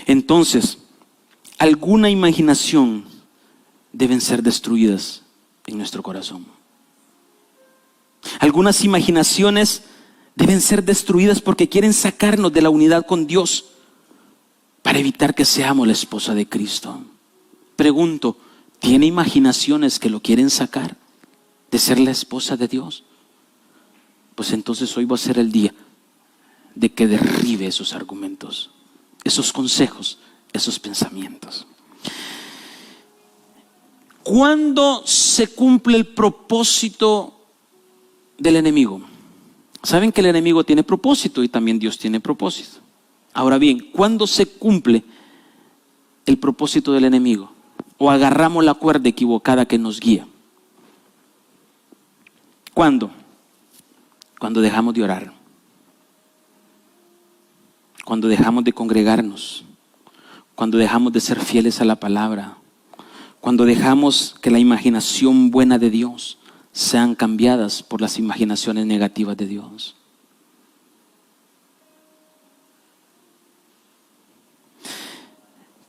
Entonces, alguna imaginación deben ser destruidas en nuestro corazón. Algunas imaginaciones deben ser destruidas porque quieren sacarnos de la unidad con Dios para evitar que seamos la esposa de Cristo. Pregunto, ¿tiene imaginaciones que lo quieren sacar de ser la esposa de Dios? Pues entonces hoy va a ser el día de que derribe esos argumentos, esos consejos, esos pensamientos. ¿Cuándo se cumple el propósito del enemigo? Saben que el enemigo tiene propósito y también Dios tiene propósito. Ahora bien, ¿cuándo se cumple el propósito del enemigo? ¿O agarramos la cuerda equivocada que nos guía? ¿Cuándo? Cuando dejamos de orar. Cuando dejamos de congregarnos. Cuando dejamos de ser fieles a la palabra. Cuando dejamos que la imaginación buena de Dios sean cambiadas por las imaginaciones negativas de Dios.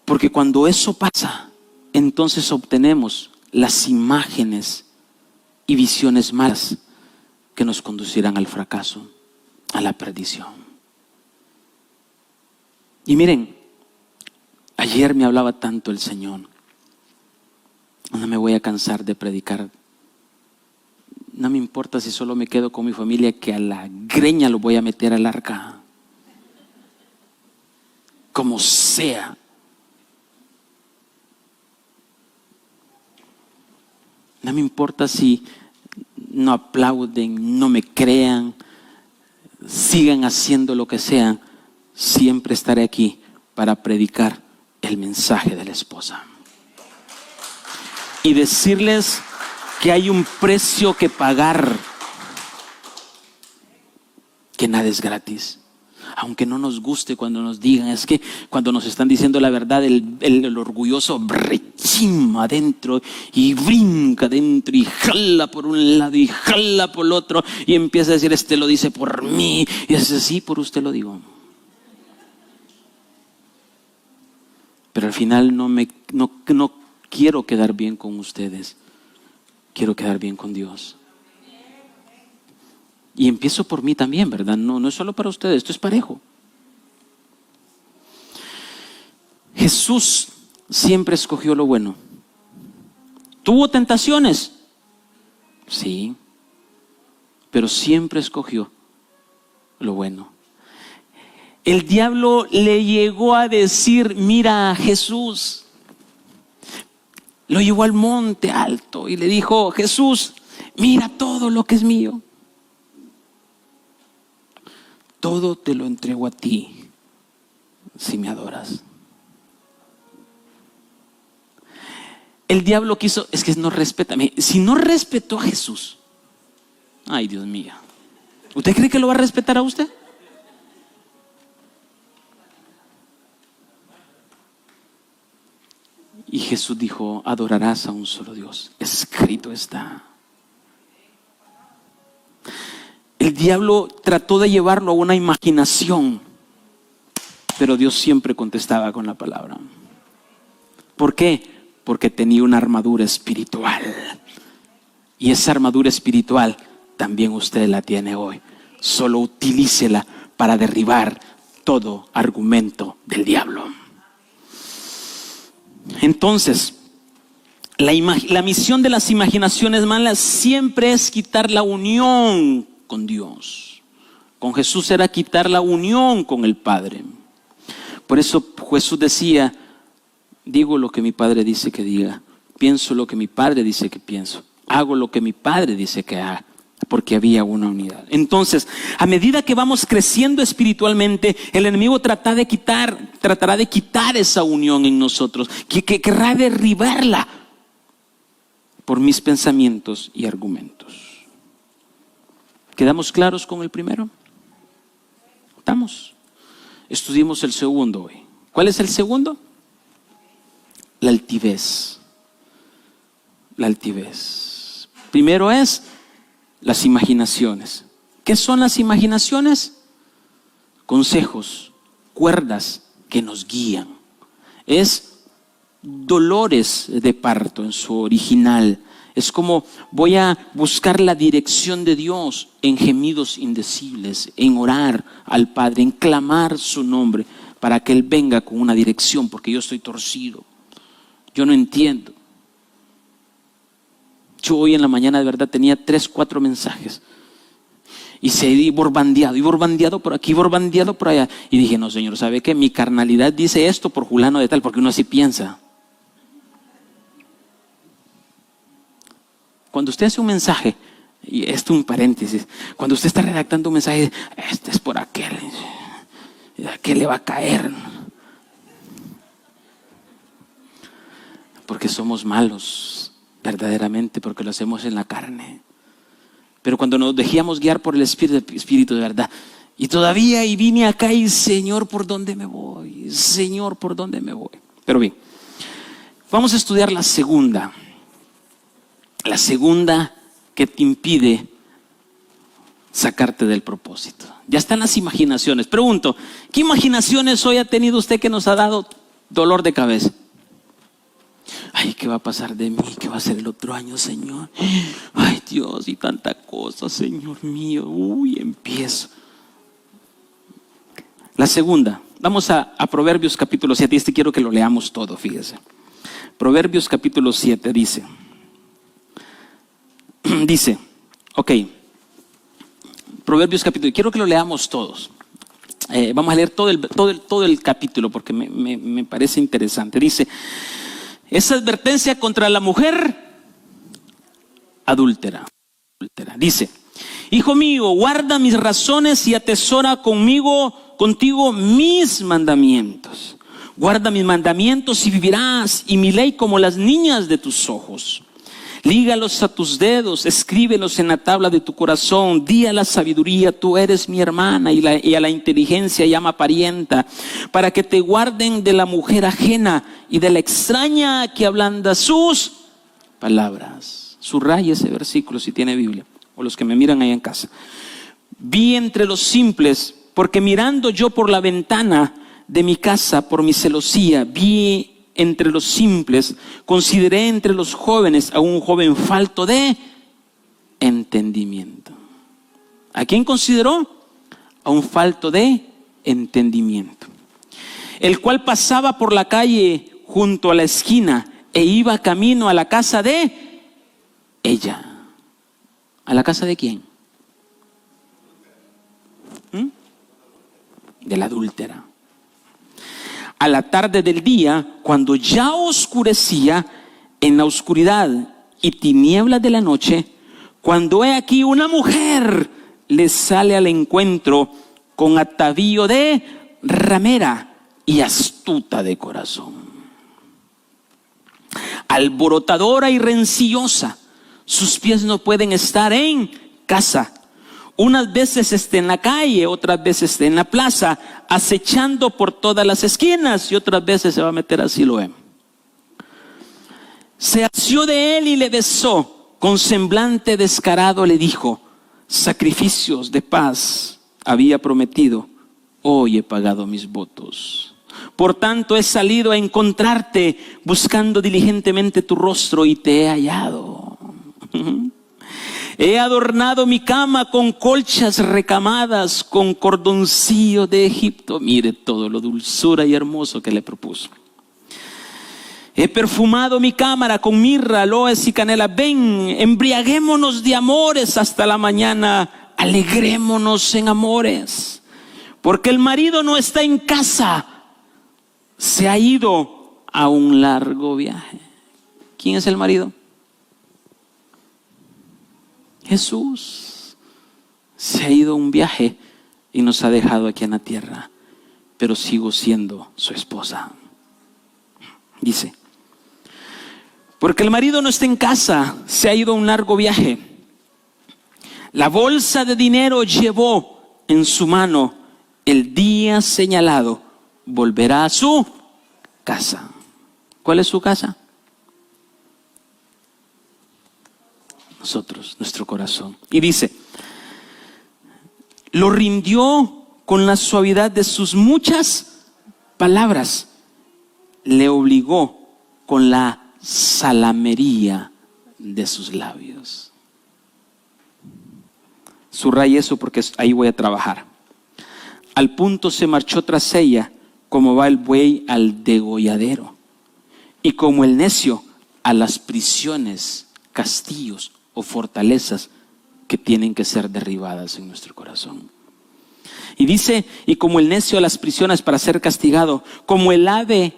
Porque cuando eso pasa, entonces obtenemos las imágenes y visiones malas que nos conducirán al fracaso, a la perdición. Y miren, ayer me hablaba tanto el Señor. No me voy a cansar de predicar. No me importa si solo me quedo con mi familia, que a la greña lo voy a meter al arca. Como sea. No me importa si no aplauden, no me crean, sigan haciendo lo que sean. Siempre estaré aquí para predicar el mensaje de la esposa. Y decirles que hay un precio que pagar, que nada es gratis. Aunque no nos guste cuando nos digan, es que cuando nos están diciendo la verdad, el orgulloso rechima adentro y brinca adentro y jala por un lado y jala por el otro y empieza a decir, este lo dice por mí, y es así, por usted lo digo. Pero al final no quiero quedar bien con ustedes, quiero quedar bien con Dios. Y empiezo por mí también, ¿verdad? No es solo para ustedes, esto es parejo. Jesús siempre escogió lo bueno. ¿Tuvo tentaciones? Sí, pero siempre escogió lo bueno. El diablo le llegó a decir, mira a Jesús. Lo llevó al monte alto y le dijo, Jesús, mira todo lo que es mío. Todo te lo entrego a ti si me adoras. El diablo quiso, es que no respeta. Si no respetó a Jesús, ay Dios mío, ¿usted cree que lo va a respetar a usted? Y Jesús dijo, adorarás a un solo Dios. Escrito está. El diablo trató de llevarlo a una imaginación, pero Dios siempre contestaba con la palabra. ¿Por qué? Porque tenía una armadura espiritual. Y esa armadura espiritual también usted la tiene hoy. Solo utilícela para derribar todo argumento del diablo. Entonces, la misión de las imaginaciones malas siempre es quitar la unión con Dios. Con Jesús era quitar la unión con el Padre. Por eso Jesús decía, digo lo que mi Padre dice que diga, pienso lo que mi Padre dice que pienso, hago lo que mi Padre dice que haga, porque había una unidad. Entonces, a medida que vamos creciendo espiritualmente, el enemigo tratará de quitar esa unión en nosotros, que querrá derribarla por mis pensamientos y argumentos. ¿Quedamos claros con el primero? ¿Estamos? Estudiemos el segundo hoy. ¿Cuál es el segundo? La altivez. La altivez. Primero es las imaginaciones. ¿Qué son las imaginaciones? Consejos, cuerdas que nos guían. Es dolores de parto en su original. Es como voy a buscar la dirección de Dios en gemidos indecibles, en orar al Padre, en clamar su nombre para que Él venga con una dirección, porque yo estoy torcido. Yo no entiendo. Yo hoy en la mañana de verdad tenía 3, 4 mensajes. Y seguí borbandeado por aquí, borbandeado por allá. Y dije, no Señor, ¿sabe qué? Mi carnalidad dice esto por fulano de tal, porque uno así piensa. Cuando usted hace un mensaje, y esto un paréntesis, cuando usted está redactando un mensaje, este es por aquel, ¿a qué le va a caer? Porque somos malos, verdaderamente, porque lo hacemos en la carne. Pero cuando nos dejamos guiar por el Espíritu de verdad, y todavía y vine acá y Señor, ¿por dónde me voy? Señor, ¿por dónde me voy? Pero bien, vamos a estudiar la segunda. La segunda que te impide sacarte del propósito. Ya están las imaginaciones. Pregunto, ¿qué imaginaciones hoy ha tenido usted que nos ha dado dolor de cabeza? Ay, ¿qué va a pasar de mí? ¿Qué va a ser el otro año, Señor? Ay, Dios, y tanta cosa, Señor mío. Uy, empiezo. La segunda, vamos a Proverbios capítulo 7. Este quiero que lo leamos todo, fíjese. Proverbios capítulo 7 dice, Proverbios capítulo, quiero que lo leamos todos. Vamos a leer todo el capítulo porque me parece interesante. Dice, esa advertencia contra la mujer adúltera. Dice, hijo mío, guarda mis razones y atesora contigo mis mandamientos. Guarda mis mandamientos y vivirás, y mi ley como las niñas de tus ojos. Lígalos a tus dedos, escríbelos en la tabla de tu corazón. Di a la sabiduría, tú eres mi hermana, y a la inteligencia llama parienta, para que te guarden de la mujer ajena y de la extraña que ablanda sus palabras. Subraya ese versículo si tiene Biblia, o los que me miran ahí en casa. Vi entre los simples, porque mirando yo por la ventana de mi casa, por mi celosía, vi entre los simples, consideré entre los jóvenes a un joven falto de entendimiento. ¿A quién consideró? A un falto de entendimiento, el cual pasaba por la calle junto a la esquina e iba camino a la casa de ella. ¿A la casa de quién? De la adúltera. A la tarde del día, cuando ya oscurecía, en la oscuridad y tinieblas de la noche, cuando he aquí una mujer le sale al encuentro con atavío de ramera y astuta de corazón, alborotadora y rencillosa. Sus pies no pueden estar en casa. Unas veces está en la calle, otras veces está en la plaza, acechando por todas las esquinas, y otras veces se va a meter a Siloé. Se asió de él y le besó. Con semblante descarado le dijo: sacrificios de paz había prometido, hoy he pagado mis votos. Por tanto he salido a encontrarte, buscando diligentemente tu rostro, y te he hallado. He adornado mi cama con colchas recamadas, con cordoncillo de Egipto. Mire todo lo dulzura y hermoso que le propuso. He perfumado mi cámara con mirra, aloes y canela. Ven, embriaguémonos de amores hasta la mañana. Alegrémonos en amores. Porque el marido no está en casa, se ha ido a un largo viaje. ¿Quién es el marido? Jesús. Se ha ido a un viaje y nos ha dejado aquí en la tierra, pero sigo siendo su esposa. Dice: porque el marido no está en casa, se ha ido a un largo viaje. La bolsa de dinero llevó en su mano. El día señalado volverá a su casa. ¿Cuál es su casa? Nosotros, nuestro corazón. Y dice: lo rindió con la suavidad de sus muchas palabras, le obligó con la salamería de sus labios. Subraya eso porque ahí voy a trabajar. Al punto se marchó tras ella, como va el buey al degolladero, y como el necio a las prisiones, castillos o fortalezas que tienen que ser derribadas en nuestro corazón. Y dice: y como el necio a las prisiones para ser castigado, como el ave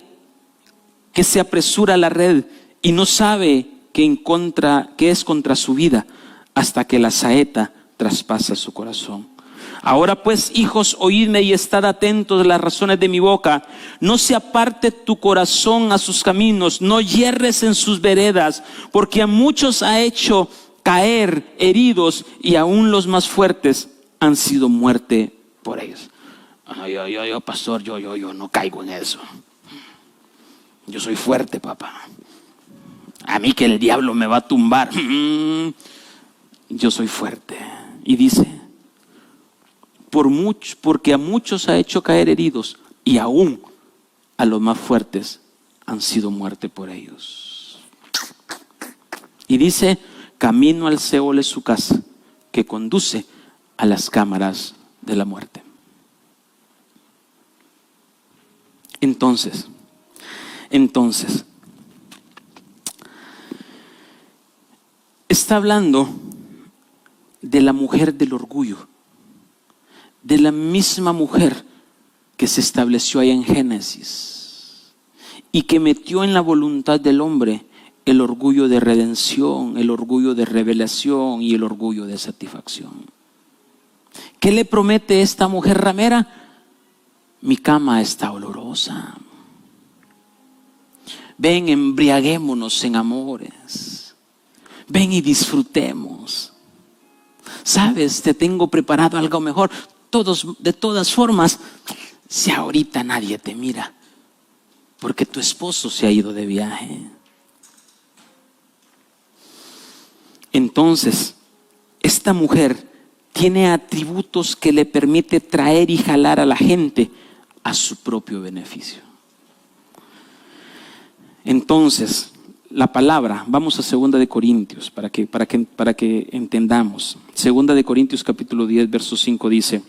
que se apresura a la red y no sabe que es contra su vida, hasta que la saeta traspasa su corazón. Ahora pues, hijos, oídme y estad atentos a las razones de mi boca. No se aparte tu corazón a sus caminos, no yerres en sus veredas, porque a muchos ha hecho caer heridos, y aún los más fuertes han sido muerte por ellos. Yo, pastor, yo no caigo en eso. Yo soy fuerte, papá. A mí que el diablo me va a tumbar. Yo soy fuerte. Y dice: porque a muchos ha hecho caer heridos, y aún a los más fuertes han sido muerte por ellos. Y dice: camino al Seol es su casa, que conduce a las cámaras de la muerte. Entonces, está hablando de la mujer del orgullo, de la misma mujer que se estableció ahí en Génesis y que metió en la voluntad del hombre el orgullo de redención, el orgullo de revelación y el orgullo de satisfacción. ¿Qué le promete esta mujer ramera? Mi cama está olorosa. Ven, embriaguémonos en amores. Ven y disfrutemos. Sabes, te tengo preparado algo mejor. De todas formas, si ahorita nadie te mira, porque tu esposo se ha ido de viaje. Entonces, esta mujer tiene atributos que le permite traer y jalar a la gente a su propio beneficio. Entonces, la palabra, vamos a 2 de Corintios para que entendamos. 2 de Corintios capítulo 10, verso 5 dice: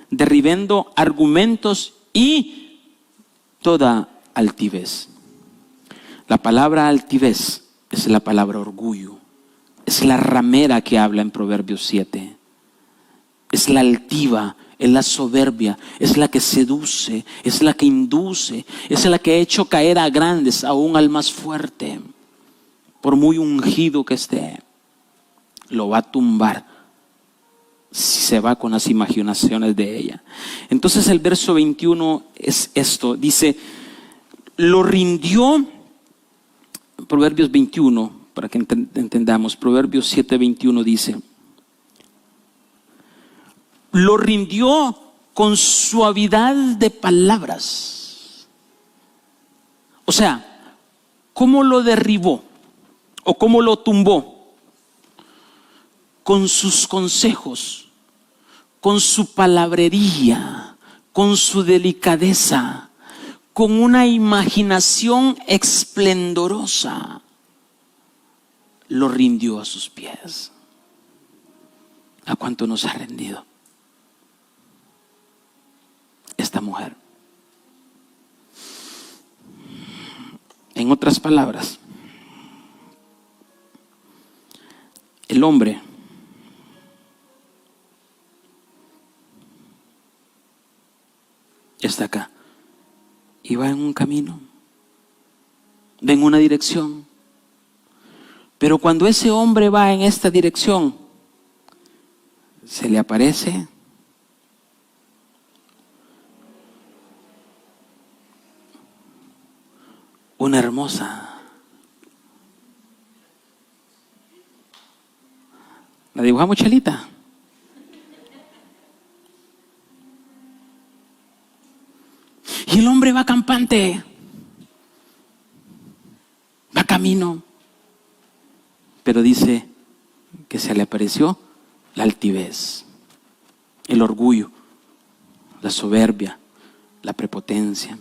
derribando argumentos y toda altivez. La palabra altivez es la palabra orgullo. Es la ramera que habla en Proverbios 7. Es la altiva, es la soberbia, es la que seduce, es la que induce, es la que ha hecho caer a grandes, aún al más fuerte. Por muy ungido que esté, lo va a tumbar si se va con las imaginaciones de ella. Entonces el verso 21 es esto, dice, lo rindió, Proverbios 21, para que entendamos, Proverbios 7:21 dice, lo rindió con suavidad de palabras. O sea, ¿cómo lo derribó? ¿O cómo lo tumbó? Con sus consejos, con su palabrería, con su delicadeza, con una imaginación esplendorosa. Lo rindió a sus pies. ¿A cuánto nos ha rendido esta mujer? En otras palabras, el hombre está acá y va en un camino, va en una dirección. Pero cuando ese hombre va en esta dirección, se le aparece una hermosa. ¿La dibujamos, Chelita? Y el hombre va campante, va camino. Pero dice que se le apareció la altivez, el orgullo, la soberbia, la prepotencia.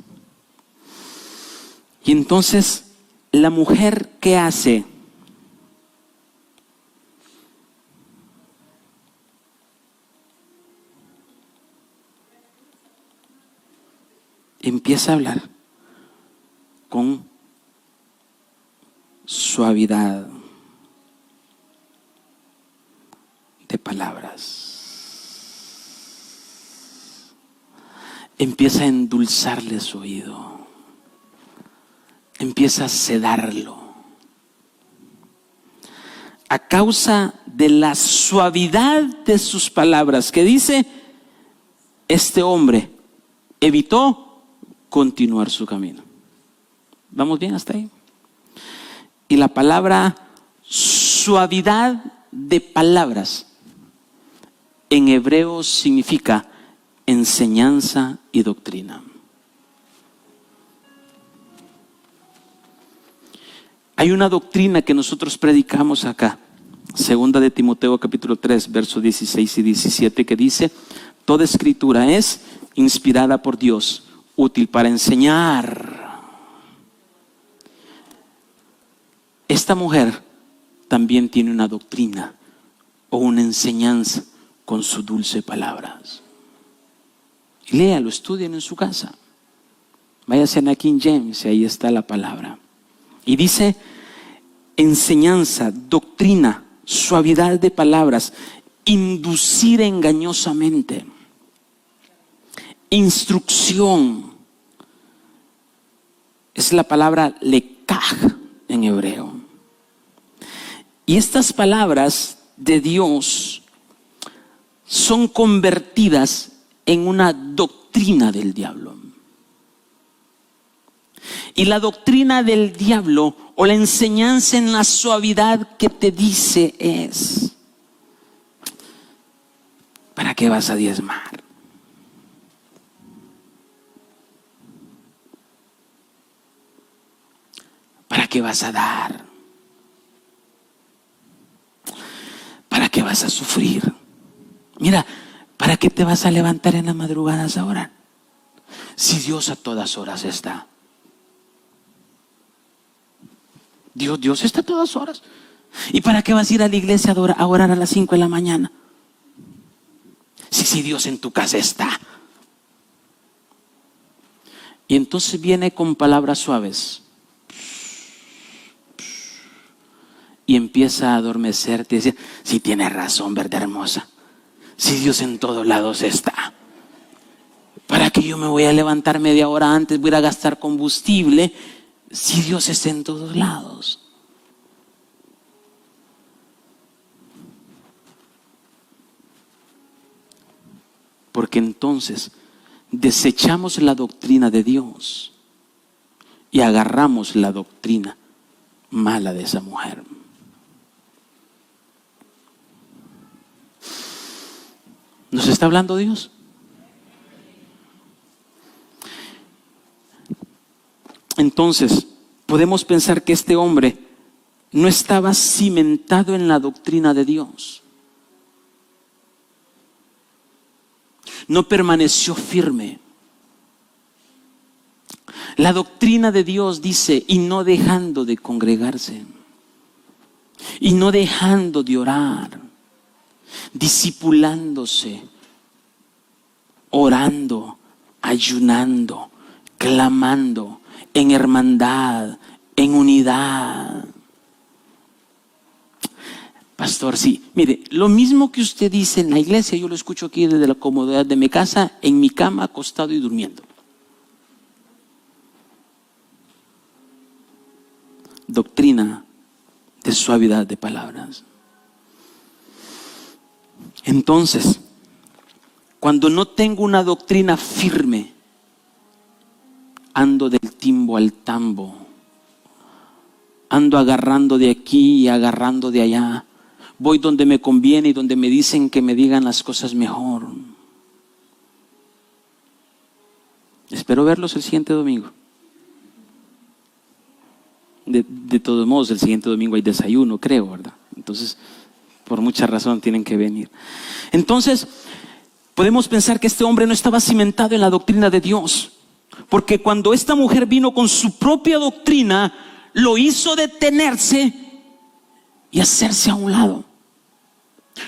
Y entonces la mujer, ¿qué hace? Empieza a hablar con suavidad de palabras. Empieza a endulzarle su oído. Empieza a sedarlo. A causa de la suavidad de sus palabras, que dice, este hombre evitó continuar su camino. ¿Vamos bien hasta ahí? Y la palabra suavidad de palabras en hebreo significa enseñanza y doctrina. Hay una doctrina que nosotros predicamos acá, 2 de Timoteo capítulo 3, versos 16 y 17, que dice, toda escritura es inspirada por Dios, útil para enseñar. Esta mujer también tiene una doctrina o una enseñanza con sus dulces palabras. Léalo, estudien en su casa. Váyase a King James y ahí está la palabra. Y dice enseñanza, doctrina, suavidad de palabras, inducir engañosamente, instrucción. Es la palabra lekaj en hebreo. Y estas palabras de Dios son convertidas en una doctrina del diablo. Y la doctrina del diablo o la enseñanza en la suavidad que te dice es: ¿para qué vas a diezmar? ¿Para qué vas a dar? ¿Para qué vas a sufrir? Mira, ¿para qué te vas a levantar en las madrugadas ahora? Si Dios a todas horas está. Dios está a todas horas. ¿Y para qué vas a ir a la iglesia a orar a las 5 de la mañana? Si Dios en tu casa está. Y entonces viene con palabras suaves y empieza a adormecerte y decir: si tienes razón, verdad hermosa, si Dios en todos lados está, ¿para qué yo me voy a levantar media hora antes, voy a ir a gastar combustible si Dios está en todos lados? Porque entonces desechamos la doctrina de Dios y agarramos la doctrina mala de esa mujer. ¿Nos está hablando Dios? Entonces, podemos pensar que este hombre no estaba cimentado en la doctrina de Dios. No permaneció firme. La doctrina de Dios dice: y no dejando de congregarse, y no dejando de orar, discipulándose, orando, ayunando, clamando, en hermandad, en unidad. Pastor, sí, mire, lo mismo que usted dice en la iglesia, yo lo escucho aquí desde la comodidad de mi casa, en mi cama, acostado y durmiendo. Doctrina de suavidad de palabras. Entonces, cuando no tengo una doctrina firme, ando del timbo al tambo, ando agarrando de aquí y agarrando de allá. Voy donde me conviene y donde me dicen que me digan las cosas mejor. Espero verlos el siguiente domingo. De todos modos, el siguiente domingo hay desayuno, creo, ¿verdad? Entonces, por mucha razón tienen que venir. Entonces, podemos pensar que este hombre no estaba cimentado en la doctrina de Dios, porque cuando esta mujer vino con su propia doctrina, lo hizo detenerse y hacerse a un lado.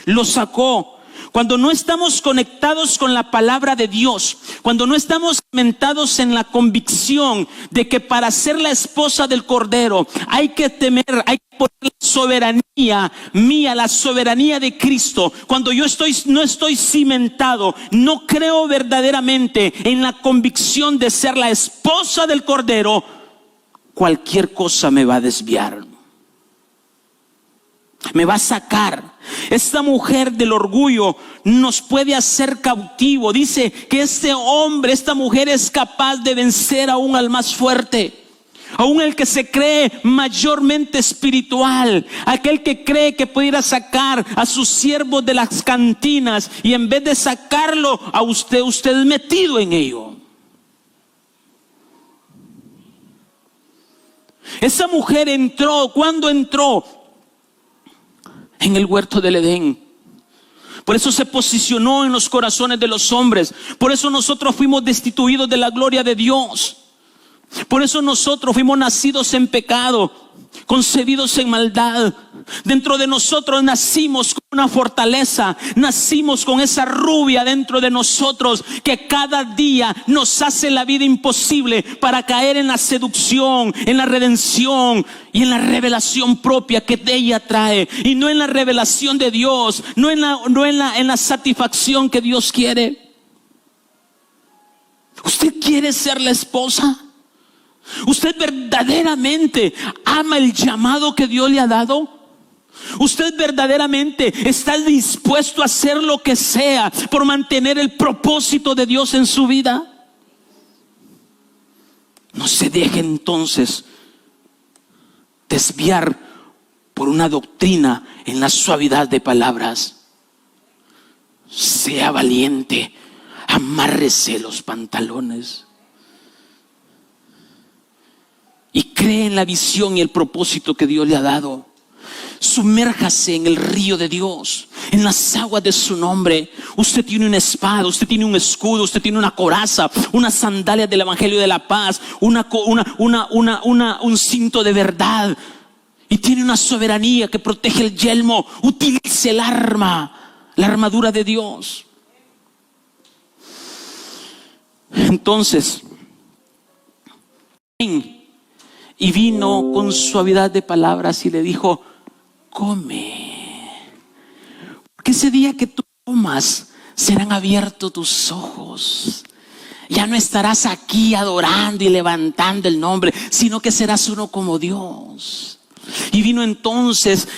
Lo sacó. Cuando no estamos conectados con la palabra de Dios, cuando no estamos cimentados en la convicción de que para ser la esposa del Cordero hay que temer, hay que poner la soberanía mía, la soberanía de Cristo. Cuando yo no estoy cimentado, no creo verdaderamente en la convicción de ser la esposa del Cordero, cualquier cosa me va a desviar, me va a sacar. Esta mujer del orgullo nos puede hacer cautivo. Dice que este hombre, esta mujer es capaz de vencer aún al más fuerte, aún el que se cree mayormente espiritual, aquel que cree que puede ir a sacar a sus siervos de las cantinas y en vez de sacarlo a usted es metido en ello. Esa mujer entró, ¿cuándo entró? En el huerto del Edén. Por eso se posicionó en los corazones de los hombres. Por eso nosotros fuimos destituidos de la gloria de Dios. Por eso nosotros fuimos nacidos en pecado, concebidos en maldad. Dentro de nosotros nacimos con una fortaleza, nacimos con esa rubia dentro de nosotros que cada día nos hace la vida imposible para caer en la seducción, en la redención y en la revelación propia que de ella trae, y no en la revelación de Dios, no en la satisfacción que Dios quiere. ¿Usted quiere ser la esposa? ¿Usted verdaderamente ama el llamado que Dios le ha dado? ¿Usted verdaderamente está dispuesto a hacer lo que sea por mantener el propósito de Dios en su vida? No se deje entonces desviar por una doctrina en la suavidad de palabras. Sea valiente, amárrese los pantalones y cree en la visión y el propósito que Dios le ha dado. Sumérjase en el río de Dios, en las aguas de su nombre. Usted tiene una espada, usted tiene un escudo, usted tiene una coraza, unas sandalias del evangelio de la paz, un cinto de verdad, y tiene una soberanía que protege el yelmo. Utilice el arma, la armadura de Dios. Entonces, y vino con suavidad de palabras y le dijo: come, porque ese día que tú comas serán abiertos tus ojos. Ya no estarás aquí adorando y levantando el nombre, sino que serás uno como Dios. Y vino entonces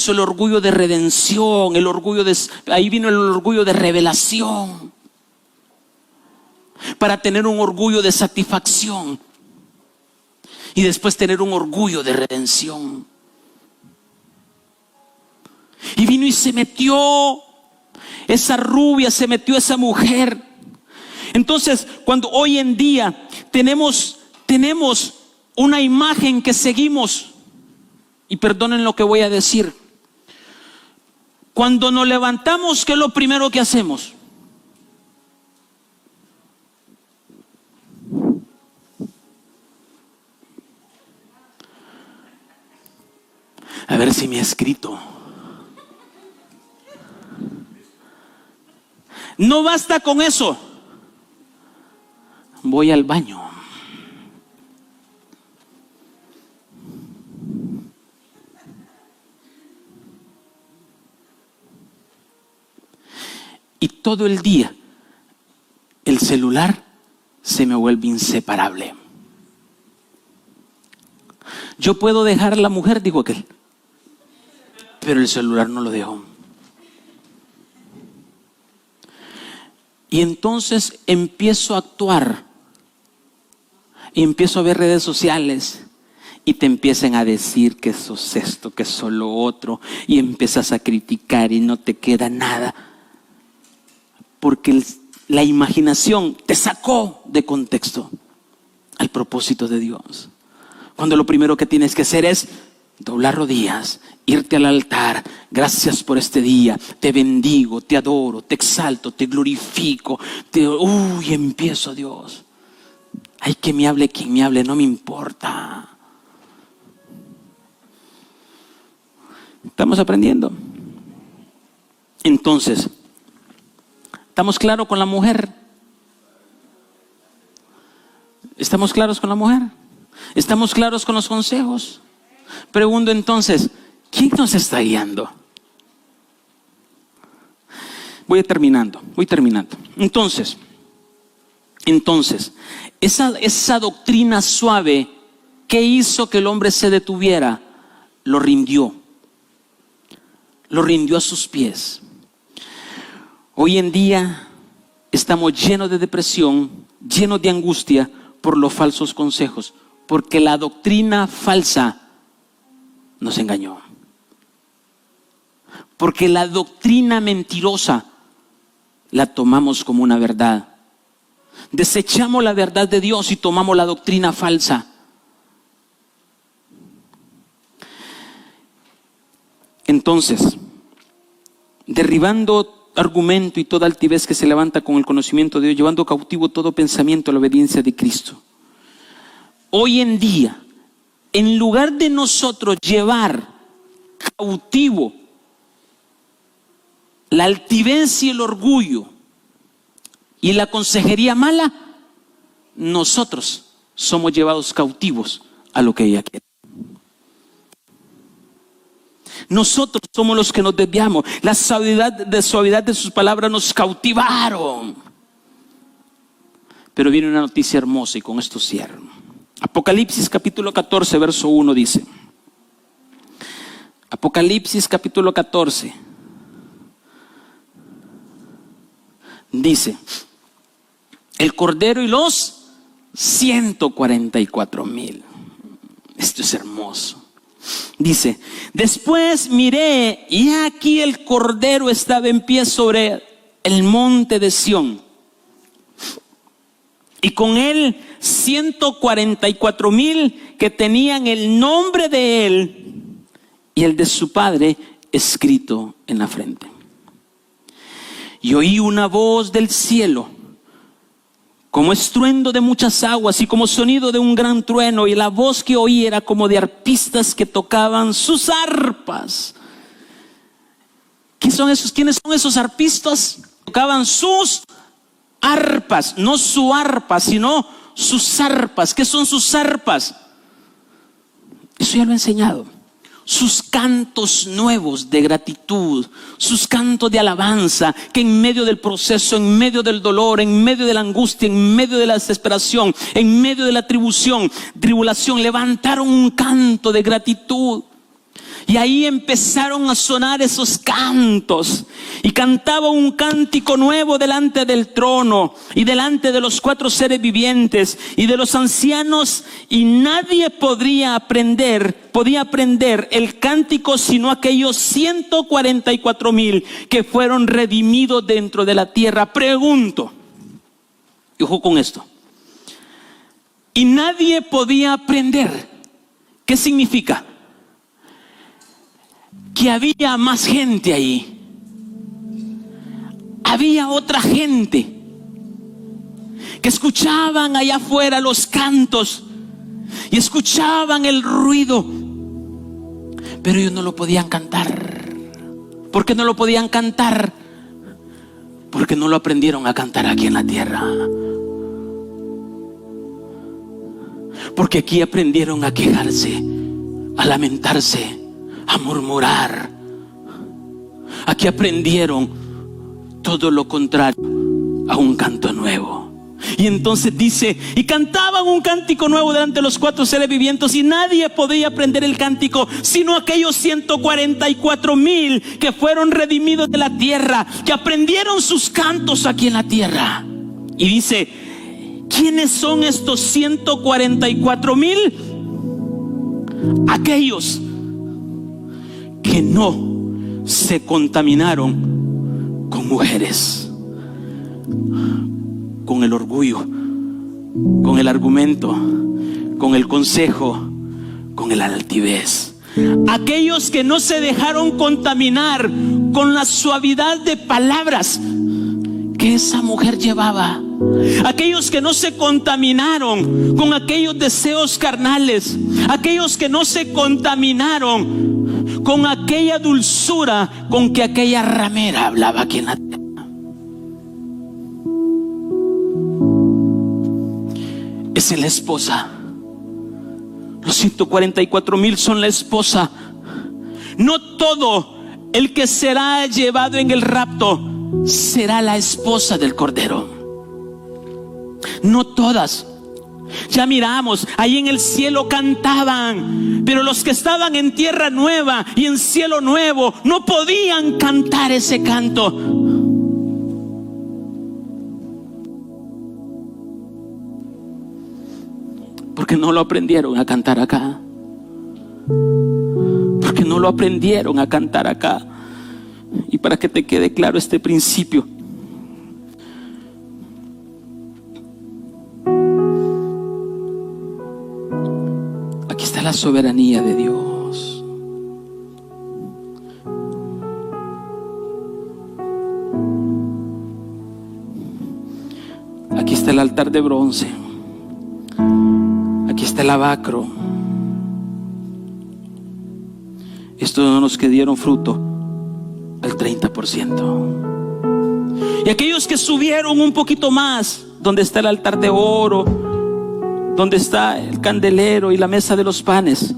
el orgullo de redención, ahí vino el orgullo de revelación, para tener un orgullo de satisfacción y después tener un orgullo de redención. Y vino y se metió esa rubia, se metió esa mujer. Entonces, cuando hoy en día tenemos una imagen que seguimos, y perdonen lo que voy a decir, cuando nos levantamos, ¿qué es lo primero que hacemos? A ver si me ha escrito. No basta con eso. Voy al baño. Y todo el día el celular se me vuelve inseparable. Yo puedo dejar a la mujer, digo aquel, pero el celular no lo dejo. Y entonces empiezo a actuar y empiezo a ver redes sociales y te empiezan a decir que sos esto, que sos lo otro, y empiezas a criticar y no te queda nada, porque la imaginación te sacó de contexto al propósito de Dios. Cuando lo primero que tienes que hacer es doblar rodillas, irte al altar. Gracias por este día, te bendigo, te adoro, te exalto, te glorifico, empiezo, Dios. Ay, que me hable quien me hable, no me importa. Estamos aprendiendo. Entonces, ¿estamos claros con la mujer? ¿Estamos claros con la mujer? ¿Estamos claros con los consejos? Pregunto entonces, ¿quién nos está guiando? Voy terminando. Entonces, esa doctrina suave, ¿qué hizo que el hombre se detuviera? Lo rindió a sus pies. Hoy en día estamos llenos de depresión, llenos de angustia por los falsos consejos, porque la doctrina falsa nos engañó. Porque la doctrina mentirosa la tomamos como una verdad. Desechamos la verdad de Dios y tomamos la doctrina falsa. Entonces, derribando argumento y toda altivez que se levanta con el conocimiento de Dios, llevando cautivo todo pensamiento a la obediencia de Cristo. Hoy en día, en lugar de nosotros llevar cautivo la altivez y el orgullo y la consejería mala, nosotros somos llevados cautivos a lo que ella quiere. Nosotros somos los que nos desviamos. La suavidad de sus palabras nos cautivaron. Pero viene una noticia hermosa y con esto cierro. Apocalipsis capítulo 14, verso 1 dice. Apocalipsis capítulo 14. Dice: el Cordero y los 144,000. Esto es hermoso. Dice, después miré y aquí el Cordero estaba en pie sobre el monte de Sión. Y con él 144,000 que tenían el nombre de él y el de su padre escrito en la frente. Y oí una voz del cielo, como estruendo de muchas aguas y como sonido de un gran trueno. Y la voz que oí era como de arpistas que tocaban sus arpas. ¿Quiénes son esos arpistas? Tocaban sus arpas, no su arpa, sino sus arpas. ¿Qué son sus arpas? Eso ya lo he enseñado. Sus cantos nuevos de gratitud, sus cantos de alabanza, que en medio del proceso, en medio del dolor, en medio de la angustia, en medio de la desesperación, en medio de la tribulación, levantaron un canto de gratitud. Y ahí empezaron a sonar esos cantos. Y cantaba un cántico nuevo delante del trono y delante de los 4 seres vivientes y de los ancianos. Y nadie podía aprender el cántico sino aquellos 144,000 que fueron redimidos dentro de la tierra. Pregunto, y ojo con esto. Y nadie podía aprender. ¿Qué significa? Que había más gente ahí. Había otra gente que escuchaban allá afuera los cantos y escuchaban el ruido, pero ellos no lo podían cantar. ¿Por qué no lo podían cantar? Porque no lo aprendieron a cantar aquí en la tierra. Porque aquí aprendieron a quejarse, a lamentarse, a murmurar. Aquí aprendieron todo lo contrario a un canto nuevo. Y entonces dice, y cantaban un cántico nuevo delante de los 4 seres vivientes, y nadie podía aprender el cántico sino aquellos 144,000 que fueron redimidos de la tierra, que aprendieron sus cantos aquí en la tierra. Y dice, ¿quiénes son estos 144,000? Aquellos que no se contaminaron con mujeres, con el orgullo, con el argumento, con el consejo, con el altivez. Aquellos que no se dejaron contaminar con la suavidad de palabras que esa mujer llevaba. Aquellos que no se contaminaron con aquellos deseos carnales. Aquellos que no se contaminaron con aquella dulzura con que aquella ramera hablaba aquí en la tierra. Esa es la esposa. Los 144,000 son la esposa. No todo el que será llevado en el rapto será la esposa del Cordero. No todas. Ya miramos, ahí en el cielo cantaban, pero los que estaban en tierra nueva y en cielo nuevo no podían cantar ese canto. Porque no lo aprendieron a cantar acá. Porque no lo aprendieron a cantar acá. Y para que te quede claro este principio, aquí está la soberanía de Dios. Aquí está el altar de bronce. Aquí está el lavacro. Estos son los que dieron fruto al 30%. Y aquellos que subieron un poquito más, donde está el altar de oro, donde está el candelero y la mesa de los panes,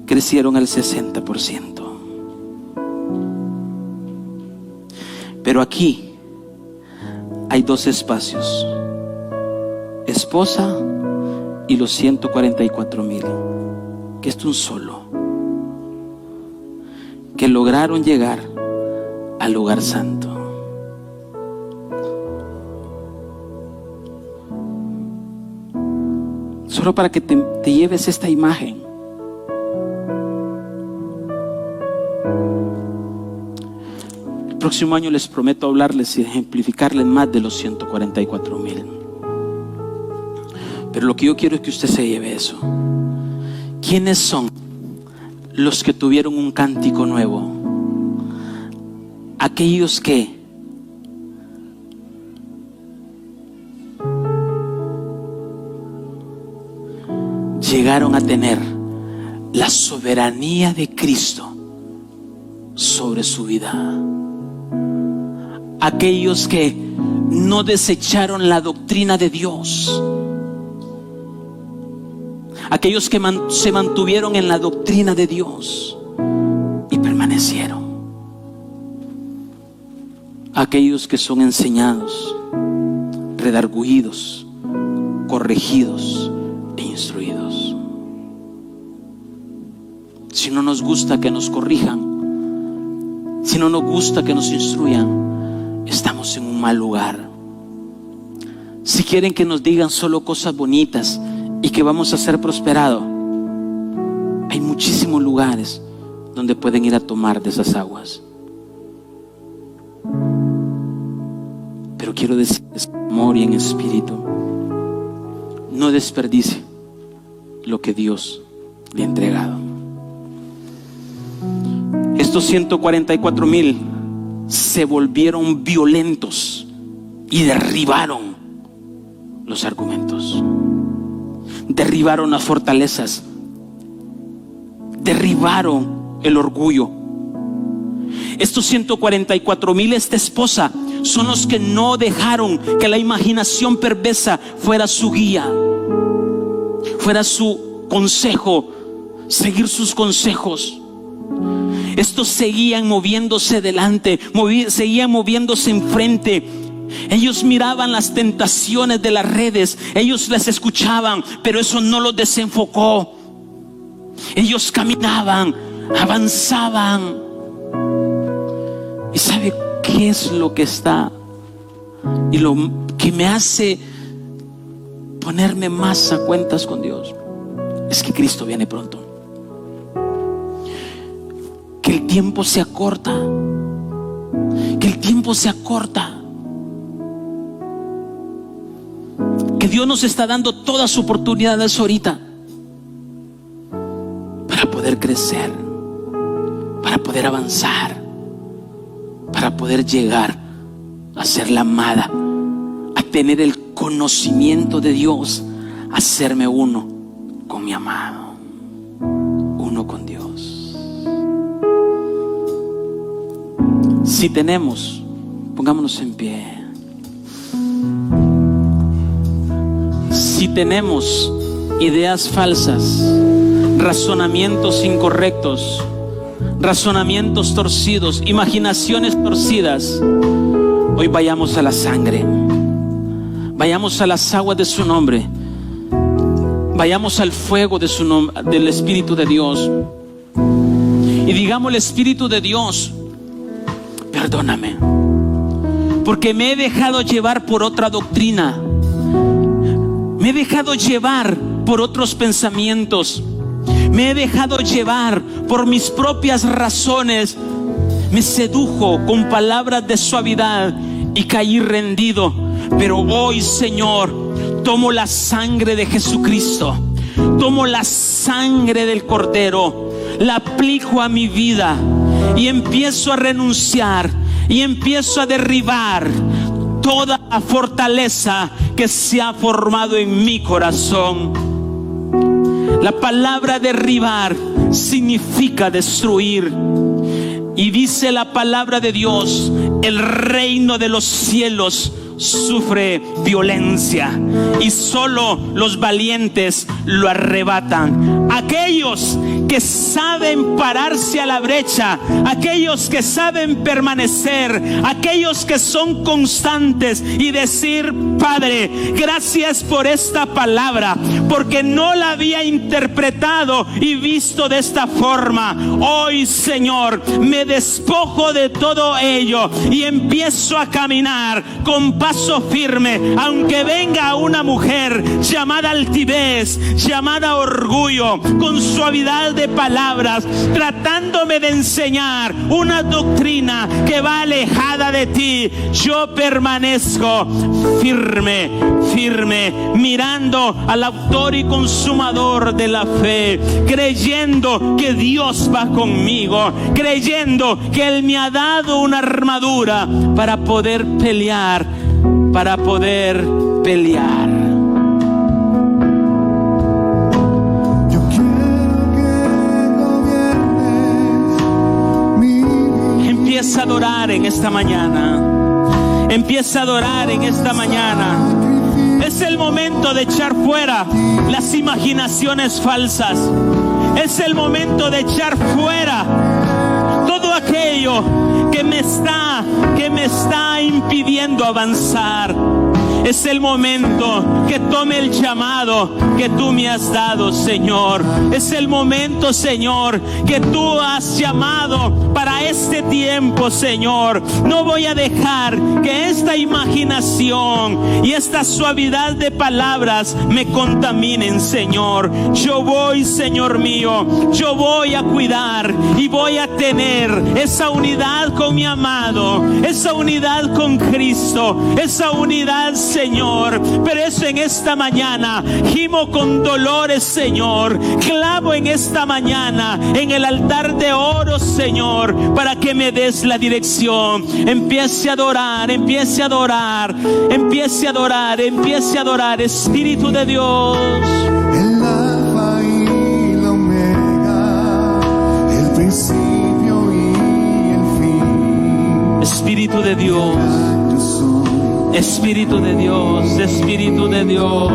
crecieron al 60%. Pero aquí hay 2 espacios: esposa y los 144,000, que es un solo, que lograron llegar al lugar santo. Solo para que te lleves esta imagen. El próximo año les prometo hablarles y ejemplificarles más de los 144,000. Pero lo que yo quiero es que usted se lleve eso. ¿Quiénes son los que tuvieron un cántico nuevo? Aquellos que llegaron a tener la soberanía de Cristo sobre su vida. Aquellos que no desecharon la doctrina de Dios. Aquellos que se mantuvieron en la doctrina de Dios y permanecieron. Aquellos que son enseñados, redarguidos, corregidos e instruidos. Si no nos gusta que nos corrijan, si no nos gusta que nos instruyan, estamos en un mal lugar. Si quieren que nos digan solo cosas bonitas y que vamos a ser prosperados, hay muchísimos lugares donde pueden ir a tomar de esas aguas. Pero quiero decirles, en amor y en espíritu, no desperdicie lo que Dios le ha entregado. Estos 144,000 se volvieron violentos y derribaron los argumentos, derribaron las fortalezas, derribaron el orgullo. Estos 144,000, esta esposa, son los que no dejaron que la imaginación perversa fuera su guía, fuera su consejo, seguir sus consejos. Estos seguían moviéndose delante, seguían moviéndose enfrente. Ellos miraban las tentaciones de las redes, ellos las escuchaban, pero eso no los desenfocó. Ellos caminaban, avanzaban. ¿Y sabe qué es lo que está? Y lo que me hace ponerme más a cuentas con Dios es que Cristo viene pronto. Que el tiempo se acorta. Que el tiempo se acorta. Que Dios nos está dando todas las oportunidades ahorita para poder crecer, para poder avanzar, para poder llegar a ser la amada, a tener el conocimiento de Dios, a hacerme uno con mi amado, uno con Dios. Si tenemos, pongámonos en pie. Si tenemos ideas falsas, razonamientos incorrectos, razonamientos torcidos, imaginaciones torcidas, hoy vayamos a la sangre, vayamos a las aguas de su nombre, vayamos al fuego de su nombre, del Espíritu de Dios, y digamos al Espíritu de Dios: perdóname, porque me he dejado llevar por otra doctrina, me he dejado llevar por otros pensamientos, me he dejado llevar por mis propias razones, me sedujo con palabras de suavidad y caí rendido. Pero hoy, Señor, tomo la sangre de Jesucristo, tomo la sangre del Cordero, la aplico a mi vida y empiezo a renunciar y empiezo a derribar toda la fortaleza que se ha formado en mi corazón. La palabra derribar significa destruir. Y dice la palabra de Dios: el reino de los cielos sufre violencia y solo los valientes lo arrebatan. aquellos que saben pararse a la brecha, aquellos que saben permanecer, aquellos que son constantes y decir: Padre, gracias por esta palabra, porque no la había interpretado y visto de esta forma. Hoy, Señor, me despojo de todo ello y empiezo a caminar con paso firme, aunque venga una mujer llamada altivez, llamada orgullo, con suavidad de palabras, tratándome de enseñar una doctrina que va alejada de ti. Yo permanezco firme, firme, mirando al autor y consumador de la fe, creyendo que Dios va conmigo, creyendo que Él me ha dado una armadura para poder pelear, para poder pelear. Empieza a adorar en esta mañana. Empieza a adorar en esta mañana. Es el momento de echar fuera las imaginaciones falsas. Es el momento de echar fuera todo aquello que me está impidiendo avanzar. Es el momento que tome el llamado que tú me has dado, Señor. Es el momento, Señor, que tú has llamado para este tiempo, Señor. No voy a dejar que esta imaginación y esta suavidad de palabras me contaminen, Señor. Yo voy, Señor mío, yo voy a cuidar y voy a tener esa unidad con mi amado, esa unidad con Cristo, esa unidad, Señor. Pero eso en esta mañana gimo con dolores, Señor. Clavo en esta mañana en el altar de oro, Señor, para que me des la dirección. Empiece a adorar, empiece a adorar, empiece a adorar, empiece a adorar, Espíritu de Dios. El alfa y la omega, el principio y el fin. Espíritu de Dios. Espíritu de Dios, Espíritu de Dios.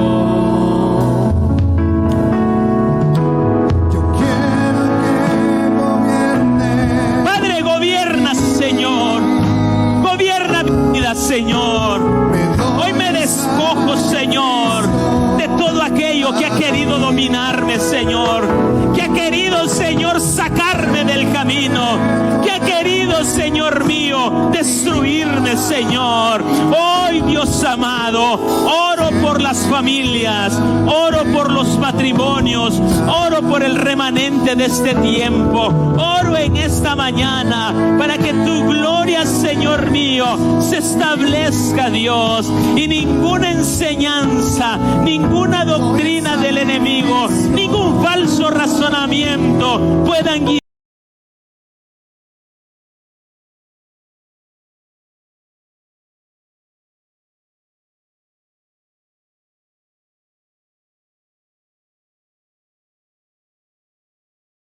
Yo quiero que gobiernes. Padre, gobierna, Señor. Gobierna mi vida, Señor. Hoy me despojo, Señor, de todo aquello que ha querido dominarme, Señor. Que ha querido, Señor, sacarme del camino. Que ha querido, Señor mío, destruirme, Señor. Hoy, Dios amado, oro por las familias, oro por los matrimonios, oro por el remanente de este tiempo. Oro en esta mañana para que tu gloria, Señor mío, se establezca, Dios, y ninguna enseñanza, ninguna doctrina del enemigo, ningún falso razonamiento puedan guiar